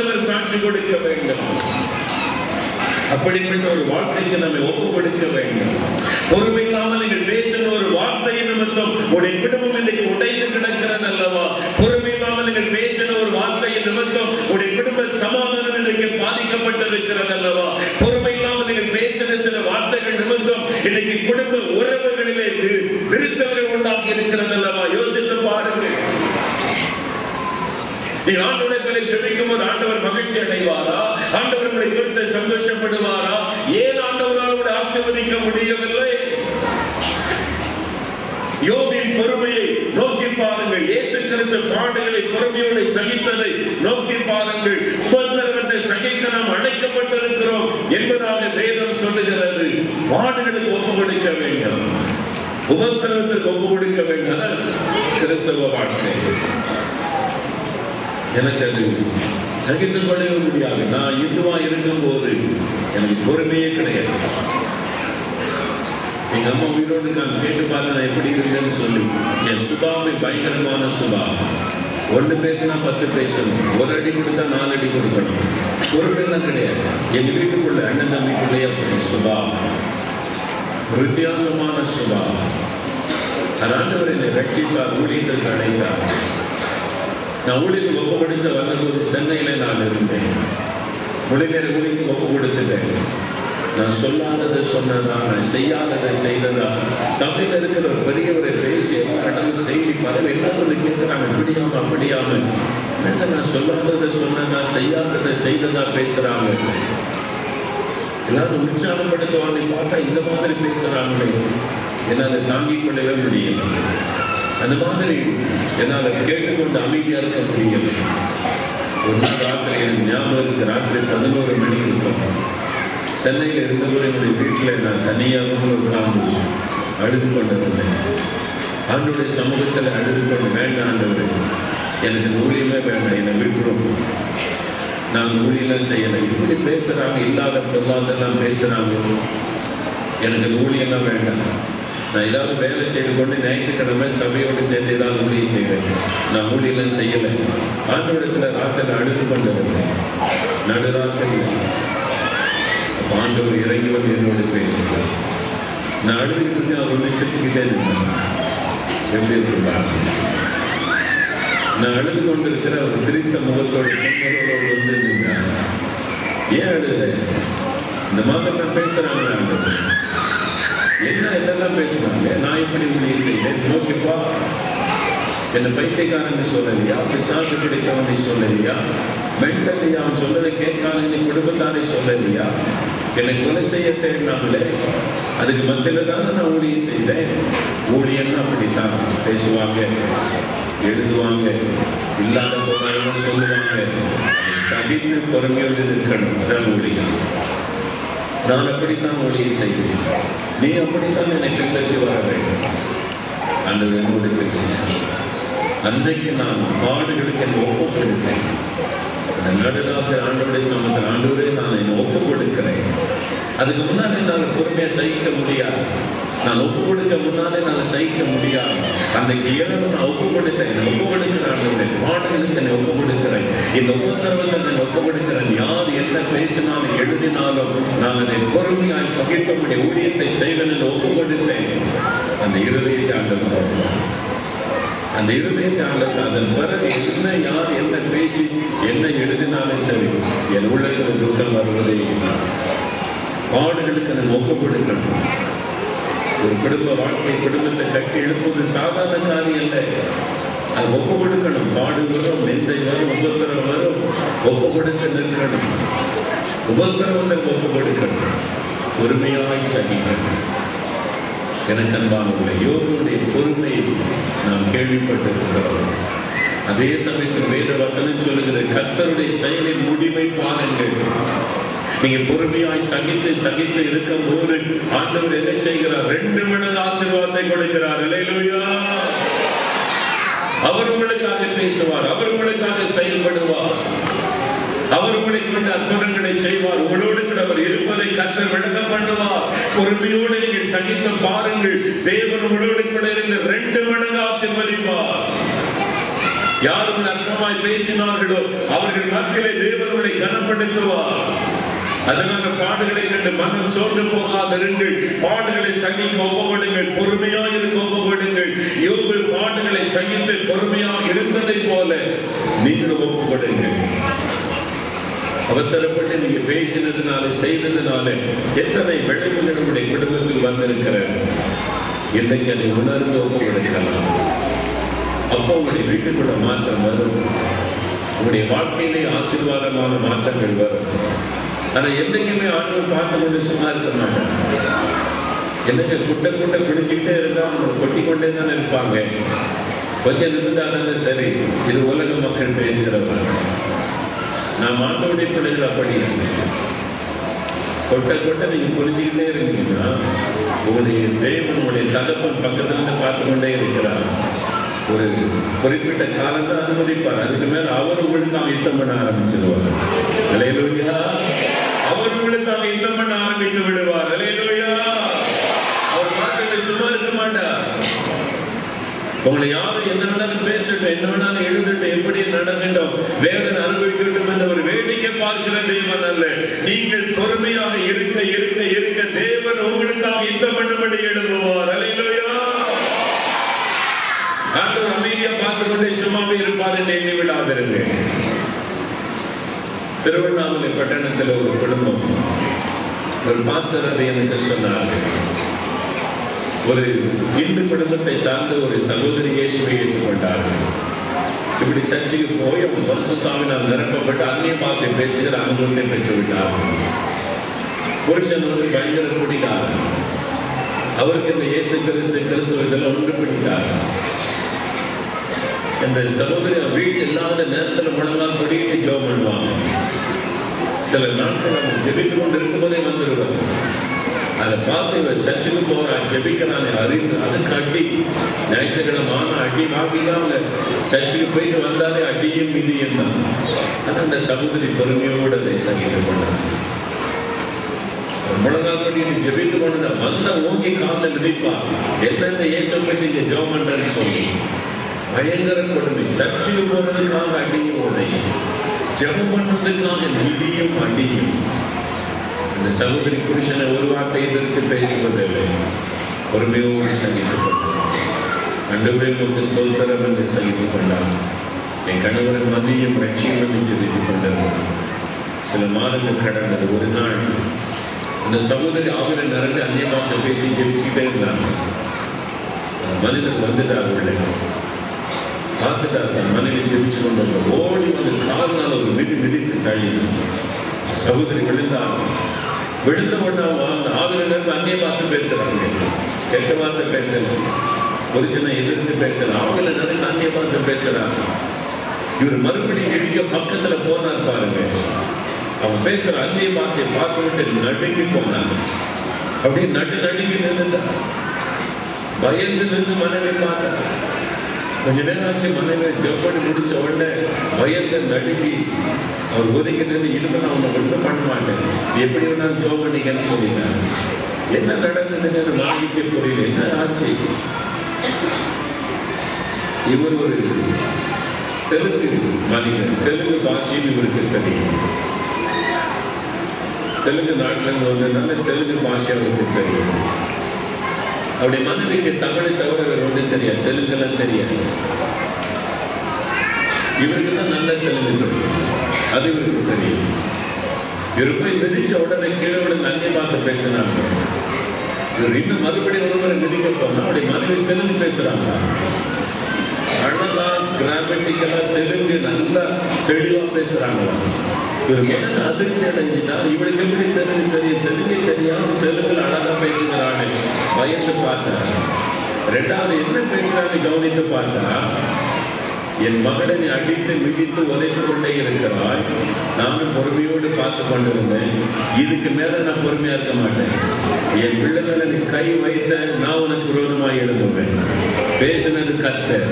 ஆண்டவர் சாட்சி கொடுக்க வேண்டும். அப்படிப்பட்ட ஒரு வாழ்க்கைக்கு நம்மை ஒப்புக் கொடுக்க வேண்டும். பொறுமை இல்லாமல் நீங்கள் பேசின ஒரு வார்த்தையின் நிமித்தம் உடைய குடும்பம் இன்றைக்கு உடைந்து கிடக்கிறது அல்லவா? பொறுமை இல்லாமல் நீங்கள் பேசின ஒரு வார்த்தையின் நிமித்தம் உடைய குடும்ப சமாதானம் இன்றைக்கு பாதிக்கப்பட்டிருக்கிறது அல்லவா? பொறுமை இல்லாமல் நீங்கள் பேசின சில வார்த்தைகள் நிமித்தம் இன்னைக்கு குடும்ப உறவுகளிலே விரிசல்கள் உண்டாக்கி இருக்கிறது அல்லவா? யோசித்து பாருங்கள். நீ ஆண்டவரை ஜெபிக்கும் போது ஆண்டவர் மகிழ்ச்சி அடைவாரா? ஆண்டவர் உங்களை குறித்து சந்தோஷப்படுவாரா? ஏன் ஆண்டவரால் உங்களை ஆசீர்வதிக்க முடியவில்லை? யோபின் பொறுமையை நோக்கி பாருங்கள். இயேசு கிறிஸ்து பாடுகளை பொறுமையோடு சகித்ததை நோக்கி பாருங்கள். உபத்திரவத்தை சகிக்க நாம் அழைக்கப்பட்டிருக்கிறோம் என்பதாக வேதம் சொல்லுகிறது. பாடுகளுக்கு ஒப்பு கொடுக்க வேண்டும், உபத்திரவத்துக்கு ஒப்பு கொடுக்க வேண்டும். கிறிஸ்தவ வாழ்க்கை எனக்கு அது சகித்துக் கொள்ளவே முடியாது. நான் இந்துவா இருக்கும் போது எனக்கு பொறுமையே கிடையாது. எங்க அம்மா உயிரோடு நான் கேட்டு பார்த்து நான் எப்படி இருந்தேன்னு சொல்லி, என் சுபாவை பயங்கரமான சுபாவம். 1 பேசினா 10 பேசணும், 1 அடி கொடுத்தா 4 அடி கொடுக்கணும். பொறுமையெல்லாம் கிடையாது. எங்க வீட்டுக்குள்ள அண்ணன் தம்பிக்குள்ளேயே அப்படி சுபாவம், வித்தியாசமான சுபாவம். ஆண்டவர் என்னை ரட்சித்தார், ஊழியத்திற்கு அழைத்தார். நான் ஊழியத்துக்கு ஒப்பு கொடுத்த வந்தபோது சென்னையில நான் இருந்தேன். மொழிநேர ஊழியத்துக்கு ஒப்பு கொடுத்துட்டேன். நான் சொல்லாததை சொன்னதா, நான் செய்யாததை செய்ததா, சபையில் இருக்கிற ஒரு பெரியவரை பேசி கடவுள் செய்தி பரவ எல்லாரும் கேட்கிறாங்க, இப்படியாம அப்படியாம. நான் சொல்லாததை சொன்னதா, செய்யாததை செய்ததா பேசுறாங்க. எல்லாரும் உற்சாகப்படுத்துவாங்க. பார்த்தா இந்த மாதிரி பேசுறாங்களே, என்னால தாங்கிக் கொள்ளவே முடியல. அந்த மாதிரி என்னால கேட்டுக்கொண்டு அமைதியா இருக்க முடியல. ஒரு நாள் ராத்திரி எனக்கு ஞாபகம் இருக்கு, ராத்திரி 11 மணி இருக்கும். சென்னையில் இருந்தபோது என்னுடைய வீட்டில் நான் தனியாக உட்கார்ந்து அழுது கொண்டிருந்தேன். ஆண்டவருடைய சமூகத்தில் அழுது கொண்டு, வேண்டாம் ஆண்டவரே, எனக்கு ஊழியமே வேண்டாம், என்னை விட்டுரும், நான் ஊழியெல்லாம் செய்யலை. இப்படி பேசுறாங்க, இல்லாத பொருளாதாரம் பேசுறாங்க, எனக்கு ஊழியெல்லாம் வேண்டாம். நான் ஏதாவது வேலை செய்து கொண்டு ஞாயிற்றுக்கிழமை சபையோடு சேர்ந்து ஏதாவது ஊழியம் செய்வேன். நான் ஊழியெல்லாம் செய்யலை. ஆண்டவரிடத்தில் ராத்திரி அழுது கொண்டிருந்தேன். நடுராத்திரி ஆண்டவர் இறங்கி வந்து என்னோடு பேசுகிறேன். நான் அழுதுகிட்டு அவர் விசிரிச்சுக்கிட்டே இருந்தேன். எப்படி இருக்கிறார்? நான் அழுது கொண்டிருக்கிற அவர் சிரித்த முகத்தோடு வந்து நின்றார். ஏன் அழுத? இந்த மாதிரி நான் பேசுறாங்க, என்ன என்னெல்லாம் பேசுறாங்க, நான் இப்படி ஊழியம் செய்யறேன், நோக்கிப்பா, என்ன பைத்தியக்காரன்னு சொல்லலையா, பிசாசு கிடைக்கவன்னு சொல்லலையா, மென்டலி அவன் சொல்றதை கேட்காத குடும்பத்தாரை சொல்லலையா, என்னை கொலை செய்ய தேடினாங்களே, அதுக்கு மத்தியில தானே நான் ஊழியம் செய்தேன். ஊழியன்னு அப்படித்தான் பேசுவாங்க, எழுதுவாங்க, இல்லாத போனாலும் சொல்லுவாங்க. சகித்து பொறுமையோடு இருக்கணும், அதான் ஊழியம். நான் அப்படித்தான் ஊழியம் செய்கிறேன், நீ அப்படித்தான் என்னை பின்பற்றி வர வேண்டும். அந்த என்னோடு பேசுகிறேன். அன்றைக்கு நான் பாடுகளுக்கு என்னை ஒப்புக் கொடுத்தேன். அந்த நடுநாள் ஆண்டவருடைய சமூகத்தில், ஆண்டவரே நான் என்னை ஒப்புக் கொடுக்கிறேன். அதுக்கு முன்னாடி என்னால் பொறுமையை சகிக்க முடியாது. நான் ஒப்புக் கொடுக்க முன்னாலே நான் சகிக்க முடியாது. அன்றைக்கு இரவு நான் ஒப்புக் கொடுத்தேன். ஒப்புக் கொடுக்கிறேன், ஆண்டவரே பாடுகளுக்கு என்னை ஒப்புக் கொடுக்கிறேன். இந்த உபத்திரவத்தை நான் ஒப்புக் கொடுக்கிறேன். யார் என்ன பேசினாலும் எழுதினாலும் நான் அதை பொறுமையாய் சகிக்கக்கூடிய ஊழியத்தை செய்வேன் என்று ஒப்புக் கொடுத்தேன். அந்த இருதயத்தை ஆண்டவர், அந்த இருதயத்தை ஆண்டவர், அதன் பிறகு என்ன யார் என்ன பேசி என்ன எழுதினாலும் சரி, என் உள்ளத்தில் துக்கம் வருவதே. பாடுகளுக்கு நான் ஒப்புக் கொடுக்கணும். ஒரு குடும்ப வாழ்க்கை, குடும்பத்தை கட்டி எழுப்புவது சாதாரண காரியம் இல்லை. அது ஒப்பு கொடுக்கணும். பாடு வரும், நிந்தை வரும், உபத்திரம் வரும், ஒப்பு கொடுத்து நிற்கணும். உபத்திரவத்தை ஒப்பு கொடுக்கணும், பொறுமையாய் சகிக்கணும். எனக்கு அன்பானவர்களே, யோபுடைய பொறுமையை நாம் கேள்விப்பட்டிருக்கிறோம். அதே சமயத்தில் வேத வசனம் சொல்லுகிறது, கர்த்தருடைய செயலின் முடிவை பாருங்கள். நீங்க பொறுமையாய் சகித்து சகித்து இருக்கும் போது ஆண்டவர் என்ன செய்கிறார்? 2 மடங்கு ஆசீர்வாதத்தை கொடுக்கிறார். அல்லேலூயா! அவர் உங்களுக்காக பேசுவார், அவர் உங்களுக்காக செயல்படுவார், அவர் உங்களை கொண்டு அற்புதங்களை செய்வார். உங்களோடு கூட அவர் இருப்பதை கர்த்தர் விளங்க பண்ணுவார். பொறுமையோடு நீங்கள் சகித்து பாருங்கள், தேவன் உங்களோடு கூட இருந்து 2 மடங்கு ஆசீர்வதிப்பார். யாரும் அற்பமாய் பேசினார்களோ அவர்கள் மத்தியிலே தேவன் அதனால பாடுகளை கண்டு மனம் சோர்ந்து போகாதிருங்கள். பாடுகளை சகிக்க ஒப்புக்கொடுங்கள். பொறுமையா இருக்க ஒப்புக்கொடுங்கள். யோபு பாடுகளை சகித்து பொறுமையா இருந்ததை போல நீங்கள் ஒப்புக்கொடுங்கள். அவசரப்பட்டு நீங்க பேசினதுனால செய்ததுனால எத்தனை விளைவுகள் நம்முடைய குடும்பத்தில் வந்திருக்கிறது. இன்றைக்கு அதை உணர்ந்து ஒப்புக்கொடுக்கலாம். அப்போ உங்களுடைய வீட்டுக்குள்ள மாற்றம் வரும். உங்களுடைய வாழ்க்கையிலே ஆசீர்வாதமான மாற்றங்கள் வரும். ஆனா என்னைக்குமே ஆண்டவர் பார்த்து கொண்டு சும்மா இருக்க மாட்டாங்க. என்னங்க குட்டை குடிஞ்சிக்கிட்டே இருந்தா அவங்க கொட்டி கொண்டே தான் இருப்பாங்க. கொஞ்சம் இருந்தாலும் சரி, இது உலக மக்கள் பேசுகிறவங்க. நான் ஆண்டவருடைய பிள்ளைகள் அப்படி கொட்டை நீங்க புரிஞ்சுக்கிட்டே இருந்தீங்கன்னா உங்களுடைய தேவன் உங்களுடைய தகப்பன் பக்கத்துல இருந்து பார்த்து கொண்டே இருக்கிறார். ஒரு குறிப்பிட்ட காலம் தான் அனுமதிப்பார். அதுக்கு மேல அவர் உங்களுக்காக யுத்தம் பண்ண ஆரம்பிச்சிருவார். அல்லேலூயா. அவர் உங்களுக்காக யுத்தம் பண்ண ஆரம்பித்து விடுவார். அல்லேலூயா. அவர் பார்த்து சும்மா இருக்க மாட்டார். உங்களை யாரும் என்ன வேணாலும் பேசட்டும், என்ன வேணாலும் எழுதட்டும், எப்படி நடக்கட்டும், வேதனை அனுபவிக்கட்டும் என்ற ஒரு வேடிக்கை பார்க்கிற தேவன் அல்ல. நீங்கள் பொறுமையாக இருக்க இருக்க இருக்க தேவன் உங்களுக்காக யுத்தம் பண்ணும்படி எழுதுவார். அல்லேலூயா. ஆண்டவர் அமைதியா பார்த்து கொண்டே சும்மாவே இருப்பார் என்று எண்ணி விடாதிருங்க. திருவண்ணாமலை பட்டணத்தில் ஒரு குடும்பம், ஒரு பாஸ்டர் அதை எனக்கு சொன்னார். ஒரு இந்து குடும்பத்தை சார்ந்த ஒரு சகோதரி இயேசுவை ஏற்றுக்கொண்டார்கள். இப்படி சர்ச்சைக்கு போய் அவங்க பரிசுத்தாவினால் நிரப்பப்பட்டு அந்நிய பாஷை பேசுகிற அனுபவத்தை பெற்று விட்டார்கள். புருஷன் வந்து பயங்கர குடிகார். அவருக்கு இந்த இயேசு கிறிஸ்து இதெல்லாம் ஒன்று பிடித்தார். இந்த சகோதரி வீட்டு இல்லாத நேரத்தில் முழங்கால் கொடிட்டு ஜெபம் பண்ணுவாங்க. சில நாட்கள் அவங்க ஜெபித்து கொண்டு இருக்கும்போதே வந்துடுவாங்க. அதை பார்த்து இவர் சர்ச்சுக்கு போறான், ஜெபிக்கிறானே அறிந்து அதுக்கு அடி. ஞாயிற்றுக்கிழமை அடி வாங்கிதான் அவங்க சர்ச்சுக்கு போயிட்டு வந்தாலே அடியும் மிதியும் தான். ஆனால் அந்த சகோதரி பொறுமையோடு அதை சகித்து கொண்டாங்க. முழங்கால் கொடிட்டு ஜெபித்து கொண்டு வந்த ஓங்கி காலில் மிதிப்பா. என்ன இயேசு போய் நீங்க ஜெபம் பண்றேன்னு சொல்லி பயங்கர கொடுமை. சர்ச்சுக்கு போறதுக்காக அடியும் உடையும், ஜெபம் பண்றதுக்காக நிதியும் அடியும். இந்த சகோதரி புருஷனை ஒரு வார்த்தை எதிர்த்து பேசுவதில்லை. பொறுமையோடு சகித்துக் கொண்டார். ஆண்டவரே உமக்கு ஸ்தோத்திரம் என்று சகித்துக் கொண்டார். என் கணவரின் மதியம் ரட்சியம் என்று ஜெபித்துக் கொண்டிருந்தார். சில மாதங்கள் கடந்தது. ஒரு நாள் இந்த சகோதரி ஆவில நிரம்பி அந்நிய பாஷை பேசி ஜெபிச்சுக்கிட்டே இருந்தாங்க. மனிதர் வந்துட்டார். உள்ள பார்த்துட்டார். மனைவி ஜெபிச்சு கொண்டு ஓடி வந்து கால்னால ஒரு மிதித்து தள்ளினார். சகோதரி விழுந்தாங்க. விழுந்த உடனே அந்த ஆவில அந்நிய பாஷை பேசுறாங்க. கெட்ட வார்த்தை பேசல, புருஷனை எதிர்த்து பேசல, ஆவில நிறைய அந்நிய பாஷை பேசுறாங்க. இவர் மறுபடியும் இடிக்க பக்கத்துல போனார் பாருங்க. அவன் பேசுற அந்நிய பாஷையை பார்த்து விட்டு நடுங்கி போனாங்க. அப்படியே நடுங்கி நின்றுட்டார். பயந்து நின்று மனைவி பார்த்தார். கொஞ்ச நேரம் ஆச்சு. மனைவி ஜப்படி முடிச்ச உடனே பயந்து நடுங்கி அவர் ஒதுக்கி நின்று இனிமே நான் உன்னை ஒன்றும் பண்ண மாட்டேன், எப்படி வேணாலும் ஜோப் பண்ணிக்கன்னு சொல்லிட்டாங்க. என்ன நடந்ததுன்னு நாளைக்கு புரியல. என்ன ஆச்சு? இவர் ஒரு தெலுங்கு மனிதன். தெலுங்கு பாஷையும் இவருக்கு தெரியும். தெலுங்கு நாட்டில இருந்து வந்ததுனால தெலுங்கு பாஷை அவருக்கு தெரியும். அவருடைய மனைவிக்கு தமிழை தவிர வேறு ஒன்றும் தெரியாது, தெலுங்குலாம் தெரியாது. இவருக்கு தான் நல்ல தெலுங்கு தெரியும், அது இவருக்கு தெரியும். இவர் போய் மிதிச்ச உடனே கீழே விட அந்நிய பாஷை பேசினாங்க. இவர் இன்னும் மறுபடியும் ஒருவரை மிதிக்க போனா அவருடைய மனைவி தெலுங்கு பேசுறாங்க. அழகா கிராமட்டிக்கலா தெலுங்கு நல்லா தெளிவா பேசுறாங்க. இவர் என்ன அதிர்ச்சி அடைஞ்சினா, இவளுக்கு எப்படி தெலுங்கு தெரியும்? தெலுங்கு தெரியாம தெலுங்குல அழகா பேசுகிறாள். பயந்து பார்த்தா. ரெண்டாவது என்ன பேசுறான்னு கவனித்து பார்த்தா, என் மகளை அடித்து மிதித்து உதைத்து கொண்டே இருக்கிறாய், நானும் பொறுமையோடு பார்த்து கொண்டிருந்தேன். இதுக்கு மேல நான் பொறுமையா இருக்க மாட்டேன். என் பிள்ளை மேல நீ கை வைத்த நான் உனக்கு விரோதமாக எழுதுவேன். பேசினது கர்த்தர்.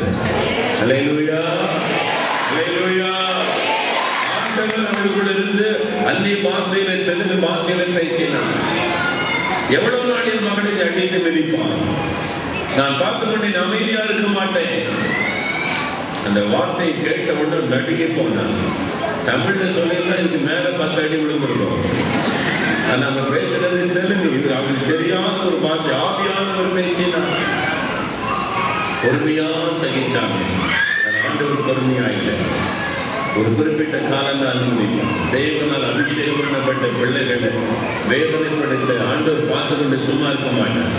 அல்லேலூயா, அல்லேலூயா. ஆண்டவர் அவர்களுக்குள்ள இருந்து அந்நிய பாஷையில தெலுங்கு பாஷையில பேசினான். எவ்வளவு நாள் என் மகளை அடித்து மிதிப்பான்? நான் பார்த்து கொண்டு அமைதியா இருக்க மாட்டேன். அந்த வார்த்தையை கேட்ட உடனே நடுங்கி போனான். தமிழ்ல சொல்லியிருந்தா இதுக்கு மேல 10 அடி விழுந்துருக்கும். ஆனா அவங்க பேசுறது தெலுங்கு, இது அவங்களுக்கு தெரியாத ஒரு பாஷை. ஆவியானவர் பேசினார், பொறுமையா சகிச்சாங்க. ஆண்டவர் பொறுமையா இல்லை. ஒரு குறிப்பிட்ட காலம் தான் அனுமதிக்கும். தேவனால் அபிஷேகம் பண்ணப்பட்ட பிள்ளைகளை வேதனைப்படுத்த ஆண்டவர் பார்த்து கொண்டு சும்மா இருக்க மாட்டார்.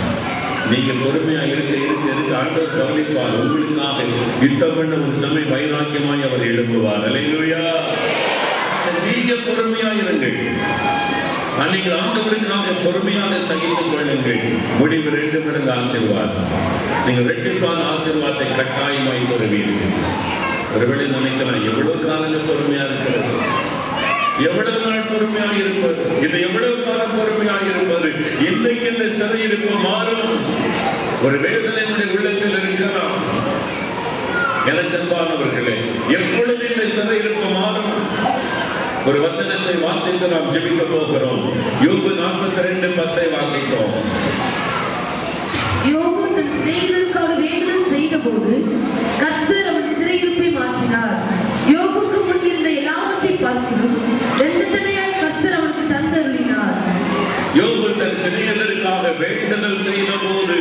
நீங்க பொறுமையா இருக்க ஆண்டவர் கவனிப்பார். உங்களுக்காக யுத்தம் பண்ண ஒரு சமயம் வைராக்கியமாய் அவர் எழுப்புவார். அல்லேலூயா. நீங்க பொறுமையா இருங்கள். நீங்கள் ஆண்டவருக்காக பொறுமையாக சகித்துக் கொள்ளுங்கள். முடிவு 2 மடங்கு ஆசீர்வாதம். நீங்கள் இரட்டிப்பான ஆசீர்வாதத்தை கட்டாயமாய் பெறுவீர்கள். ஒருவேளை நினைக்கலாம், எவ்வளவு காலம் பொறுமையா இருக்கிறது, எவ்வளவு நாள் பொறுமையாக இருப்பது, இது எவ்வளவு காலம் பொறுமையாக இருப்பது, இன்னைக்கு இந்த சிறையிருப்பு மாறும். ஒரு வேதனை உள்ளத்தில் இருக்கலாம். எனக்கு அன்பானவர்களே, எப்பொழுது இந்த சிறையிருப்பு மாறும்? ஒரு வசனத்தை வாசித்து நாம் ஜெபிக்க போகிறோம். யோபு 42:10 வாசிக்கிறோம். யோபு தன் சிநேகிதருக்காக வேண்டுதல் செய்தபோது கர்த்தர் அவன் சிறையிருப்பை மாற்றினார். யோபுக்கு முன் இருந்த எல்லாவற்றை பார்க்கிலும் 2 தடையாய் கர்த்தர் அவனுக்கு தந்தருளினார். யோபு தன் சிநேகிதருக்காக வேண்டுதல் செய்தபோது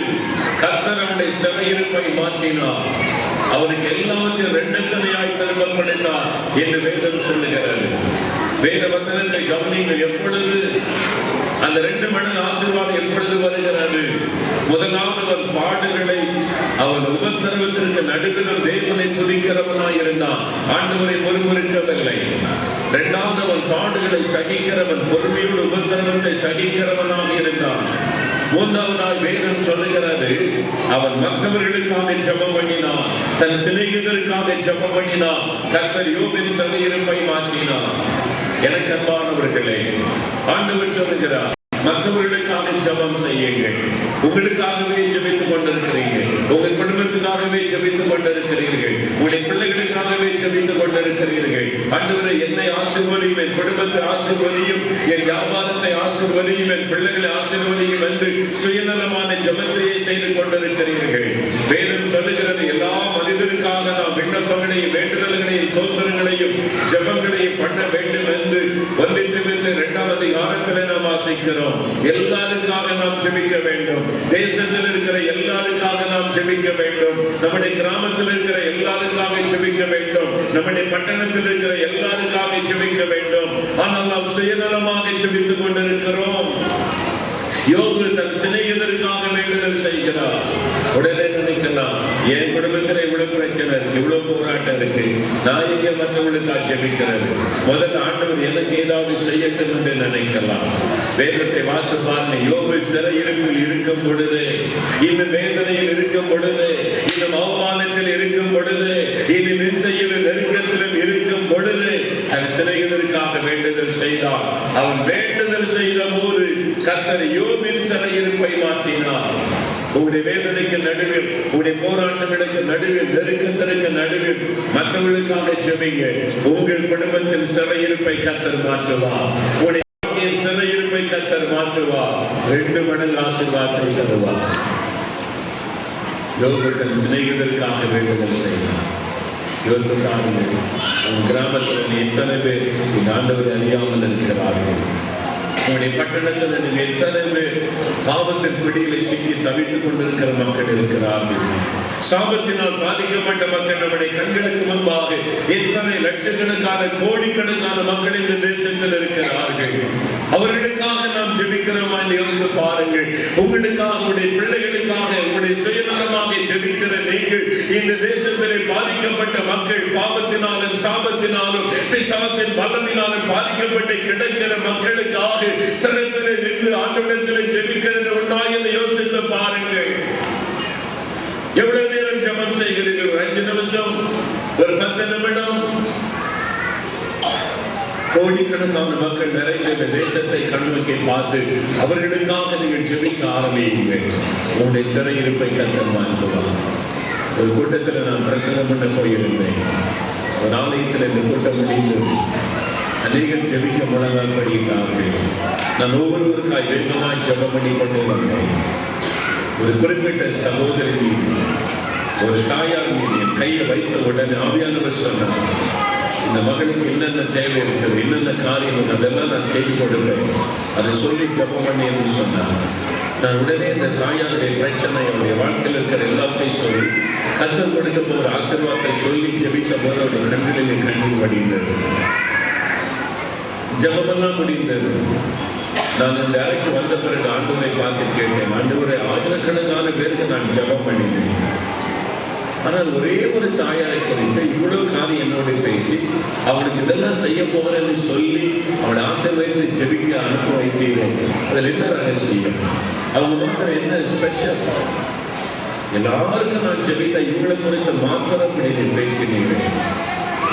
கர்த்தர் அவனுடைய சிறையிருப்பை மாற்றினார். அவனுக்கு எல்லாவற்றையும் 2 தடையாய் திரும்ப கொடுத்தார் என்று வேதம் சொல்லுகிறது. வேத வசனத்தை கவனிங்கள். எப்பொழுது அந்த 2 மடங்கு ஆசீர்வாதம் எப்பொழுது வருகிறது? முதலாவது அவன் பாடுகளை, அவன் உபத்திரவத்திற்கு நடுவிலும் தேவனை துதிக்கிறவனாய் இருந்தான், ஆண்டவரை முறுமுறுக்கவில்லை. 2வது அவன் பாடுகளை சகிக்கிறவன், பொறுமையோடு உபத்திரவத்தை சகிக்கிறவனாக இருந்தான். 3வதாய் வேதம் சொல்லுகிறது, அவன் மற்றவர்களுக்காக ஜெபம் பண்ணினான், தன் சிநேகிதருக்காக ஜெபம் பண்ணினான். கர்த்தர் யோபின் சிறையிருப்பை மாற்றினார். எனக்கு அன்பானவர்களே, ஆண்டவர் சொல்லுகிறார், மற்றவர்களுக்காக ஜெபம் செய்யுங்கள். உங்களுக்காகவே ஜெபித்துக் கொண்டிருக்கிறீர்கள், உங்கள் குடும்பத்துக்காகவே ஜெபித்துக் கொண்டிருக்கிறீர்கள், உங்களுடைய பிள்ளைகளுக்காகவே ஜெபித்துக் கொண்டிருக்கிறீர்கள். ஆண்டவரே, என்னை ஆசீர்வதியும், என் குடும்பத்தை ஆசீர்வதியும், என் வியாபாரத்தை ஆசீர்வதியும், என் பிள்ளைகளை ஆசீர்வதியும் என்று சுயநலமான ஜெபத்தையே செய்து கொண்டிருக்கிறீர்கள். வேதம் சொல்லுகிறது, எல்லா மனிதருக்காக நாம் விண்ணப்பங்களையும் வேண்டுதல்களையும் சோதனைகளையும் ஜெபங்களையும் பண்ண வேண்டும் என்று 1 தீமோத்தேயு 2ஆம் அதிகாரத்தில் நாம் வாசிக்கிறோம். எல்லாருக்காக நாம் ஜெபிக்க வேண்டும். தேசத்தில் இருக்கிற எல்லாருக்காக நாம் ஜெபிக்க வேண்டும். நம்முடைய கிராமத்தில் இருக்கிற எல்லாருக்காக ஜெபிக்க வேண்டும். நம்முடைய பட்டணத்தில் இருக்கிற எல்லாருக்காக ஜெபிக்க வேண்டும். ஆனால் நாம் சுயநலமாக ஜெபித்துக் கொண்டிருக்கிறோம். யோபு தன் சிநேகிதருக்காக வேண்டுதல் செய்கிறார். உடனே நினைக்கலாம், என் குடும்பத்தில் இவ்வளவு பிரச்சனை இருக்கு, இவ்வளவு போராட்டம் இருக்கு, நான் எங்க மற்றவர்களுக்காக ஜெபிக்கிறது? முதல்ல ஆண்டவர் எனக்கு ஏதாவது செய்யட்டும் என்று நினைக்கலாம். வேதத்தை வாசித்து பாருங்க. யோபு சிறையிருப்பில் இருக்கும் பொழுது, இந்த வேதனையில் இருக்கும் பொழுது, இந்த அவமானத்தில் இருக்கும் பொழுது, இந்த நிந்தையிலும் நெருக்கத்திலும் இருக்கும் பொழுது அவன் சிநேகிதருக்காக வேண்டுதல் செய்தார். அவன் வேண்டுதல் செய்த போது கர்த்தர் யோபின் சிறையிருப்பை மாற்றினார். உங்களுடைய வேதனைக்கு நடுவில், உங்களுடைய போராட்டங்களுக்கு நடுவில், நெருக்கத்திற்கு நடுவில் மற்றவர்களுக்காக ஜெபிங்க. உங்கள் குடும்பத்தில் சிறையிருப்பை கர்த்தர் மாற்றுவார். உங்களுடைய சிறையிருப்பை கர்த்தர் மாற்றுவார். 2 மடங்கு ஆசீர்வாதத்தை தருவார். யோபு தன் சிநேகிதருக்காக வேண்டுதல் செய்தார். யோசித்தார்கள், உன் கிராமத்தில் எத்தனை பேர் இந்த ஆண்டவரை அறியாமல் இருக்கிறார்கள்? உங்களுடைய பட்டணத்தில் நீங்கள் எத்தனை பேர் பாவத்தின் பிடிகளை சிக்கி தவித்துக் கொண்டிருக்கிற மக்கள் இருக்கிறார்கள்? சாபத்தினால் பாதிக்கப்பட்ட மக்கள் நம்முடைய கண்களுக்கு முன்பாக எத்தனை லட்சக்கணக்கான கோடிக்கணக்கான மக்கள் இந்த தேசத்தில் இருக்கிறார்கள். அவர்களுக்காக நாம் ஜெபிக்கிறோமா என்று யோசித்து பாருங்கள். உங்களுக்காக, உங்களுடைய பிள்ளைகளுக்காக, உங்களுடைய சுயநலமாக ஜெபிக்கிற நீங்கள் இந்த தேசத்திலே பாதிக்கப்பட்ட மக்கள், பாவத்தினாலும் சாபத்தினாலும் பிசாசின் பலத்தினாலும் பாதிக்கப்பட்டு கிடைக்கிற மக்களுக்காக திறப்பிலே நின்று ஆண்டவரிடத்தில் ஜெபிக்கிறது உண்டா என்று யோசித்து பாருங்கள். எவ்வளவு நேரம் ஜெபம் செய்கிறீர்கள்? 5 நிமிஷம், ஒரு 10 நிமிடம். கோடிக்கணக்கான மக்கள் நிறைந்த இந்த தேசத்தை கண்ணுக்கே பார்த்து அவர்களுக்காக நீங்கள் ஜெபிக்க ஆரம்பியுங்கள். உங்களுடைய சிறையிருப்பை கர்த்தர் மாற்றுவார். ஒரு கூட்டத்தில் நான் பிரசங்கம் பண்ண போயிருந்தேன். ஒரு ஆலயத்தில் இந்த கூட்டம் முடிந்தது. அநேகர் ஜெபிக்க முழங்கால் படிக்கிறார்கள். நான் ஒவ்வொருவருக்காய் வேகமாய் ஜெபம் பண்ணி கொண்டு வந்தேன். ஒரு குறிப்பிட்ட சகோதரி மீது, ஒரு தாயார் மீது என் கையை வைத்த உடனே ஆவியானவர் சொன்னார், இந்த மகளுக்கு என்னென்ன தேவை இருக்குது, என்னென்ன காரியம், அதெல்லாம் நான் செய்து கொடுப்பேன், அதை சொல்லி ஜெபம் பண்ணி என்று சொன்னார். நான் உடனே இந்த தாயாருடைய பிரச்சனை, அவருடைய வாழ்க்கையில் இருக்கிற எல்லாத்தையும் சொல்லி கர்த்தர் கொடுக்க போகிற ஆசீர்வாதத்தை சொல்லி ஜெபித்த போது அவருடைய கண்களிலே கண்ணீர் வடிந்தது. ஜெபமெல்லாம் முடிந்தது. நான் இந்த அறைக்கு வந்த பிறகு ஆண்டவரை பார்த்து கேட்டேன், ஆண்டவரை ஆயிரக்கணக்கான பேருக்கு நான் ஜெபம் பண்ணினேன், ஆனால் ஒரே ஒரு தாயாரை குறித்து இவ்வளவு காரியம் என்னோட பேசி அவனுக்கு இதெல்லாம் செய்ய போகிறேன்னு சொல்லி அவனை ஆசீர்வதித்து ஜெபிக்க அனுப்பி வைத்தீர்கள், அதில் என்ன ரகசியம்? அவங்க மாத்திரம் என்ன ஸ்பெஷல்? எல்லாருக்கும் நான் ஜெபித்த இவங்களை குறித்து மாத்திரம் நீங்க பேசினீர்கள்.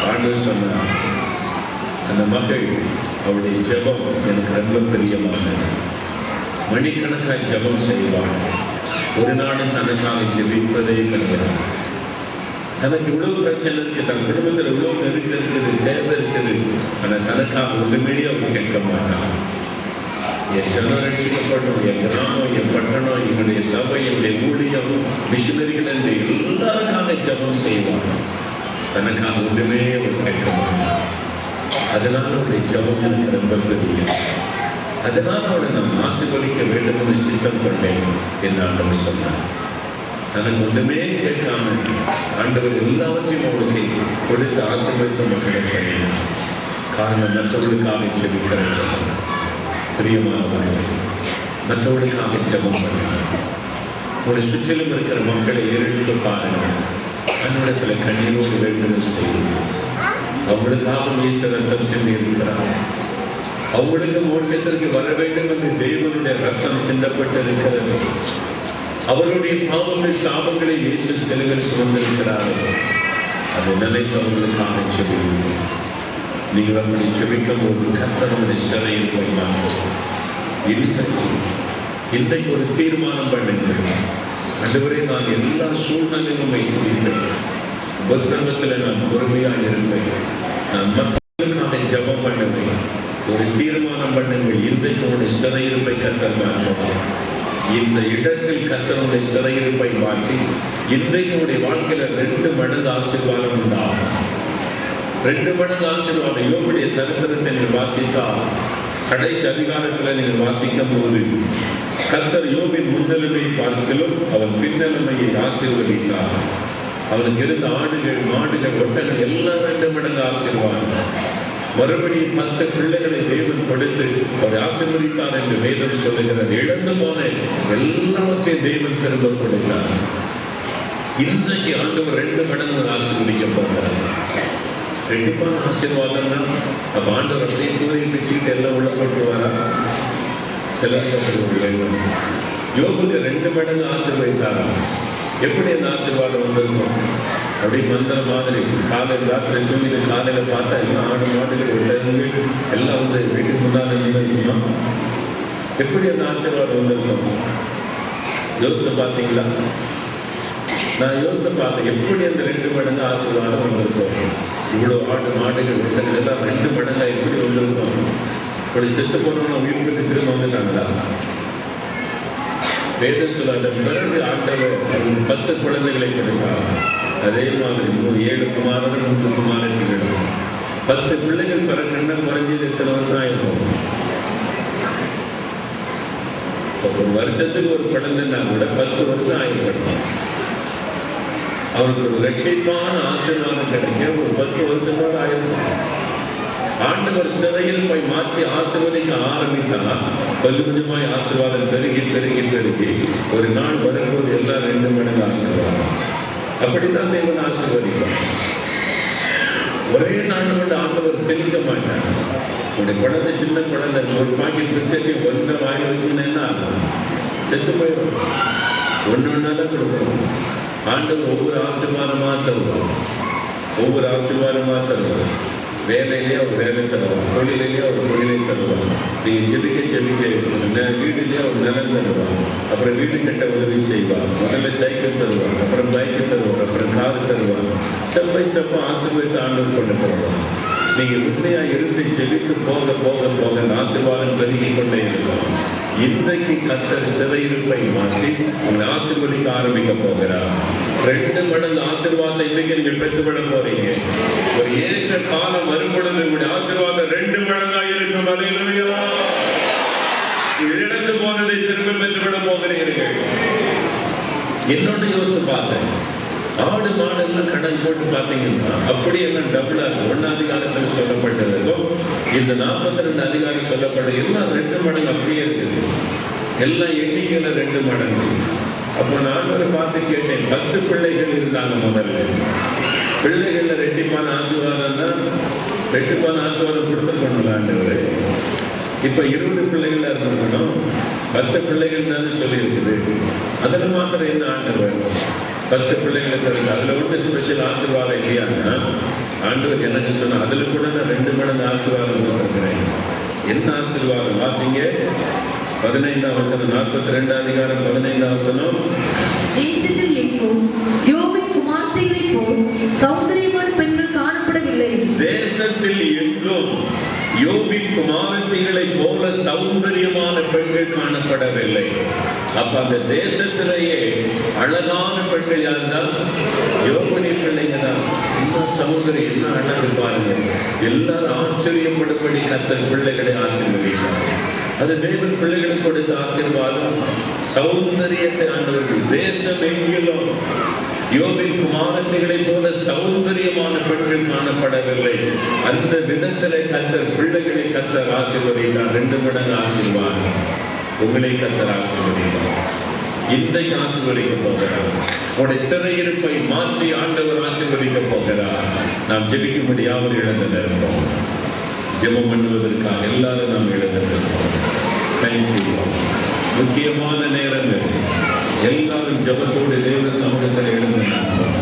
ஆண்டவர் சொன்னார், அந்த மகள் அவளுடைய ஜெபம் எனக்கு ரொம்ப பிரியமானது. மணிக்கணக்காய் ஜெபம் செய்வாள். ஒரு நாளும் தனக்காக ஜெபிப்பதே கிடையாது. தனக்கு இவ்வளவு பிரச்சனை இருக்கு, தன் குடும்பத்தில் இவ்வளவு நெருக்கம் இருக்குது, தேவை இருக்குது, ஆனால் தனக்காக ஒன்றுமே அவன் கேட்க மாட்டான். என் ஜனம் ரட்சிக்கப்படும், என் கிராமம், என் பட்டணம், என்னுடைய சபை, என்னுடைய ஊழியம், மிஷினரிகள் என்று எல்லாருக்காக ஜெபம் செய்வான். தனக்காக ஒன்றுமே அவன் கேட்க மாட்டான். அதனால் அவருடைய ஜெபம் எனக்கு ரொம்ப பெரிய. அதனால் அவனை நான் ஆசீர்வதிக்க வேண்டும் என்று சித்தம் கொண்டேன் என்று ஆண்டவர் சொன்னார். தனக்கு ஒன்றுமே கேட்காம ஆண்டவர் எல்லாவற்றையும் அவளுக்கு கொடுத்து ஆசீர்வதித்த மக்களை பண்ணினார். காரணம், மற்றவர்களுக்காக ஜெபிக்கிற ஜெபம். பிரியமானவர்களே, மற்றவர்களுக்காக ஜெபம் பண்ணினார். உன்னை சுற்றிலும் இருக்கிற மக்களை ஏறெடுத்து பாருங்கள். அன்னிடத்தில் கண்ணீரோடு வேண்டுதல் செய்யுங்கள். அவங்களுக்காக இயேசு ரத்தம் சிந்தி இருக்கிறார். அவங்களுக்கு மோட்சத்திற்கு வர வேண்டும் என்று தேவனுடைய ரத்தம் சிந்தப்பட்டு இருக்கிறது. அவருடைய பாவங்கள், சாபங்களை இயேசு சிலுவையில் சுமந்திருக்கிறார்கள். அதை நினைத்து அவர்களுக்காக ஜெபியுங்கள். நீங்கள் அப்படி ஜெபிக்கும் போது கர்த்தர் நம்முடைய சிறையில் போய் மாற்றும். இன்றைக்கு ஒரு தீர்மானம் பண்ணுங்கள். ஆண்டவரே, நான் எல்லா சூழ்நிலையும் வைத்திருப்பேன். உபத்திரவத்தில் நான் பொறுமையாக இருப்பேன். நான் மக்களுக்காக ஜெபம் பண்ணுவேன். ஒரு தீர்மானம் பண்ணுங்கள். இன்றைக்கு உங்களுடைய சிறையிருப்பை கர்த்தர் மாற்றுவார். இந்த இடத்தில் கர்த்தருடைய சிறையிருப்பை மாற்றி இன்றைக்கு உங்களுடைய வாழ்க்கையில 2 மடங்கு ஆசீர்வாதம் உண்டாகும். 2 மடங்கு ஆசீர்வாதம். யோபுடைய சரித்திரத்தை நீங்கள் வாசித்தால், கடைசி அதிகாரத்தில் நீங்கள் வாசிக்கும் போது கர்த்தர் யோபின் முன்னிலைமை பார்க்கலும் அவன் பின்னலைமையை ஆசீர்வதித்தார். அவனுக்கு இருந்த ஆடுகள், மாடுகள், ஒட்டங்கள் எல்லாம் 2 மடங்கு ஆசீர்வாதம். மறுபடியும் 10 பிள்ளைகளை தேவன் கொடுத்து அவரை ஆசீர்வதித்தார் என்று வேதம் சொல்லுகிறது. இழந்து போன எல்லாவற்றையும் தேவன் திரும்ப கொடுத்தார். இன்றைக்கு ஆண்டவர் 2 மடங்கு ஆசீர்வதிக்க போகிறார். ரெண்டிப்பான ஆசீர்வாதம் தான். அப்ப ஆண்டவர் அப்படியே தூரை பிச்சுக்கிட்டு எல்லாம் உள்ள போட்டுவாரா? சிலருக்கு வேண்டும். யோபுக்கு 2 மடங்கு ஆசீர்வதித்தாரா? எப்படி அந்த ஆசீர்வாதம் வந்திருக்கும்? அப்படி மந்திர மாதிரி காலையில் ராத்திரி தூங்கிட்டு காலையில் பார்த்தா எல்லாம் ஆடு மாடுகள் எல்லாம் வந்து வீட்டுக்கு முன்னாடி இருந்திருக்குமா? எப்படி அந்த ஆசீர்வாதம் வந்திருக்கும்? யோசித்து பார்த்தீங்களா? நான் யோசித்து பார்த்தேன், எப்படி அந்த 2 மடங்கு ஆசீர்வாதம் வந்திருக்கும்? இவ்வளோ ஆடு மாடுகள் ஒட்டங்கள் எல்லாம் 2 மடங்கா எப்படி வந்திருக்கும்? அப்படி செத்து போனவங்க உயிர் பெற்று திரும்ப வந்துட்டாங்களா? வேத சொல்லாத பிறகு ஆண்டவர் 10 குழந்தைகளை கொடுத்தார். அதே மாதிரி 7 குமாரர்கள் 3 குமாரர்கள் 10 பிள்ளைகள் பிறக்கணும்னா குறைஞ்சது எத்தனை வருஷம் ஆயிருக்கும்? ஒரு வருஷத்துக்கு ஒரு குழந்தைன்னா கூட 10 வருஷம் ஆயிருக்கணும். அவருக்கு ஒரு ரட்சிப்பான ஆசீர்வாதம் கிடைக்க ஒரு 10 வருஷத்தோடு ஆயிருக்கும். ஆண்டவர் சிறையில் போய் மாற்றி ஆசீர்வதிக்க ஆரம்பித்தால் கொஞ்சம் கொஞ்சமாய் ஆசீர்வாதம் பெருகி பெருகி பெருகி ஒரு நாள் வரும்போது எல்லாம் 2 மடங்கு ஆசீர்வாதம். அப்படித்தான் தேவன் ஆசீர்வதிப்பார். ஒரே நாள் வந்து ஆண்டவர் தெளிக்க மாட்டார். உடைய குழந்தை, சின்ன குழந்தை, ஒரு பாக்கெட் பிஸ்கட்டையும் கொஞ்சம் வாங்கி வச்சுன்னா செத்து போயிடும். ஒன்று ஒன்றாதான் கொடுக்கணும். ஆண்டவர் ஒவ்வொரு ஆசீர்வாதமா தருவார். ஒவ்வொரு ஆசீர்வாதமா தருவார். வேலையிலேயே ஒரு வேலை தருவார். தொழிலையே ஒரு தொழிலை தருவார். நீங்க ஜெபிக்க வீடுலேயே ஒரு நிலம் தருவார். அப்புறம் வீட்டு கட்ட உதவி செய்வார். முதல்ல சைக்கிள் தருவார், அப்புறம் பைக்கு தருவார், அப்புறம் கார் தருவார். ஸ்டெப் பை ஸ்டெப்பா ஆசீர்வதித்து ஆண்டவர் கொண்டு போவார். நீங்க உண்மையா இருந்து ஜெபித்து போக போக போக ஆசீர்வாதம் பெருகிக் கொண்டே இருக்கும். இன்றைக்கு கர்த்தர் சிறையிருப்பை மாற்றி உங்களை ஆசீர்வதிக்க ஆரம்பிக்க போகிறார். 2 மடங்கு ஆசீர்வாதத்தை இன்றைக்கு நீங்க பெற்றுவிட போறீங்க. ஒரு ஏற்ற காலம் வரும்பொழுது உங்களுடைய ஆசீர்வாதம் 2 மடங்கா இருக்கும். அல்லேலூயா. இழந்து போனதை திரும்ப பெற்றுவிட போகிறீர்கள். என்னொன்னு யோசித்து பார்த்தேன். ஆடு மாடெல்லாம் கடன் போட்டு பார்த்தீங்கன்னா அப்படி எல்லாம் டபுளா இருக்கும். 1 அதிகாரத்தில் சொல்லப்பட்டதுக்கும் இந்த 42 அதிகாரம் சொல்லப்பட்ட எல்லாம் 2 மடங்கு அப்படியே இருக்குது. எல்லாம் எண்ணிக்கையில 2 மடங்கு. அப்போ நான் பார்த்து கேட்டேன், 10 பிள்ளைகள் இருந்தாங்க முதல்ல. பிள்ளைகள்ல ரெட்டிப்பான ஆசீர்வாதம் தான், ரெட்டிப்பான ஆசீர்வாதம் கொடுத்து கொண்டாண்டவர். இப்ப 20 பிள்ளைகள் இருக்கணும், 10 பிள்ளைகள் தானே சொல்லி இருக்குது. அதுல மாத்திரம் என்ன ஆண்டவர் 10 பிள்ளைகளுக்கு இருக்கு. அதுல ஒன்று ஸ்பெஷல் ஆசீர்வாதம் இல்லையான்னா ஆண்டவர் எனக்கு சொன்ன அதுல கூட நான் 2 மடங்கு ஆசீர்வாதம் கொடுத்துருக்கிறேன். என்ன ஆசீர்வாதம் வாசிங்க. 15ஆம் வசனம், 42 அதிகாரம் 15ஆம் வசனம். தேசத்தில் எங்கும் யோபின் குமார்த்திகளைப் போல் சௌந்தரியமான பெண்கள் காணப்படவில்லை. தேசத்தில் எங்கும் யோபின் குமாரத்திகளைப் போல சௌந்தரியமான பெண்கள் காணப்படவில்லை. அப்ப அந்த தேசத்திலேயே அழகான பெண்கள் யாருதான்? யோபுடைய பிள்ளைங்க தான். என்ன சௌந்தரியம், என்ன அழகு பாருங்க. எல்லாரும் ஆச்சரியப்படும்படி கர்த்தர் பிள்ளைகளை ஆசீர்வதித்தார். அது தேவன் பிள்ளைகளுக்கு கொடுத்த ஆசீர்வாதம். சௌந்தரியத்தை ஆண்டவர்கள் தேசம் எங்கிலும் யோபின் குமாரத்திகளைப் போல சௌந்தரியமான பெண்கள் காணப்படவில்லை. அந்த விதத்திலே கர்த்தர் பிள்ளைகளை கர்த்தர் ஆசீர்வதித்தார். 2 மடங்கு ஆசீர்வாதம் உங்களை கர்த்தர் ஆசீர்வதித்தார். இன்றைக்கு ஆசீர்வதிக்க போகிறார். உங்களுடைய சிறையிருப்பை மாற்றி ஆண்டவர் ஆசீர்வதிக்க போகிறார். நாம் ஜெபிக்கும்படியாக இழந்து நிற்போம். ஜெபம் பண்ணுவதற்காக எல்லாரும் நாம் இழந்து நிற்போம். தேங்க்யூ. முக்கியமான நேரங்கள் எல்லாரும் ஜெபத்தோடு தேவ சமூகத்தில் எழுந்து நிற்போம்.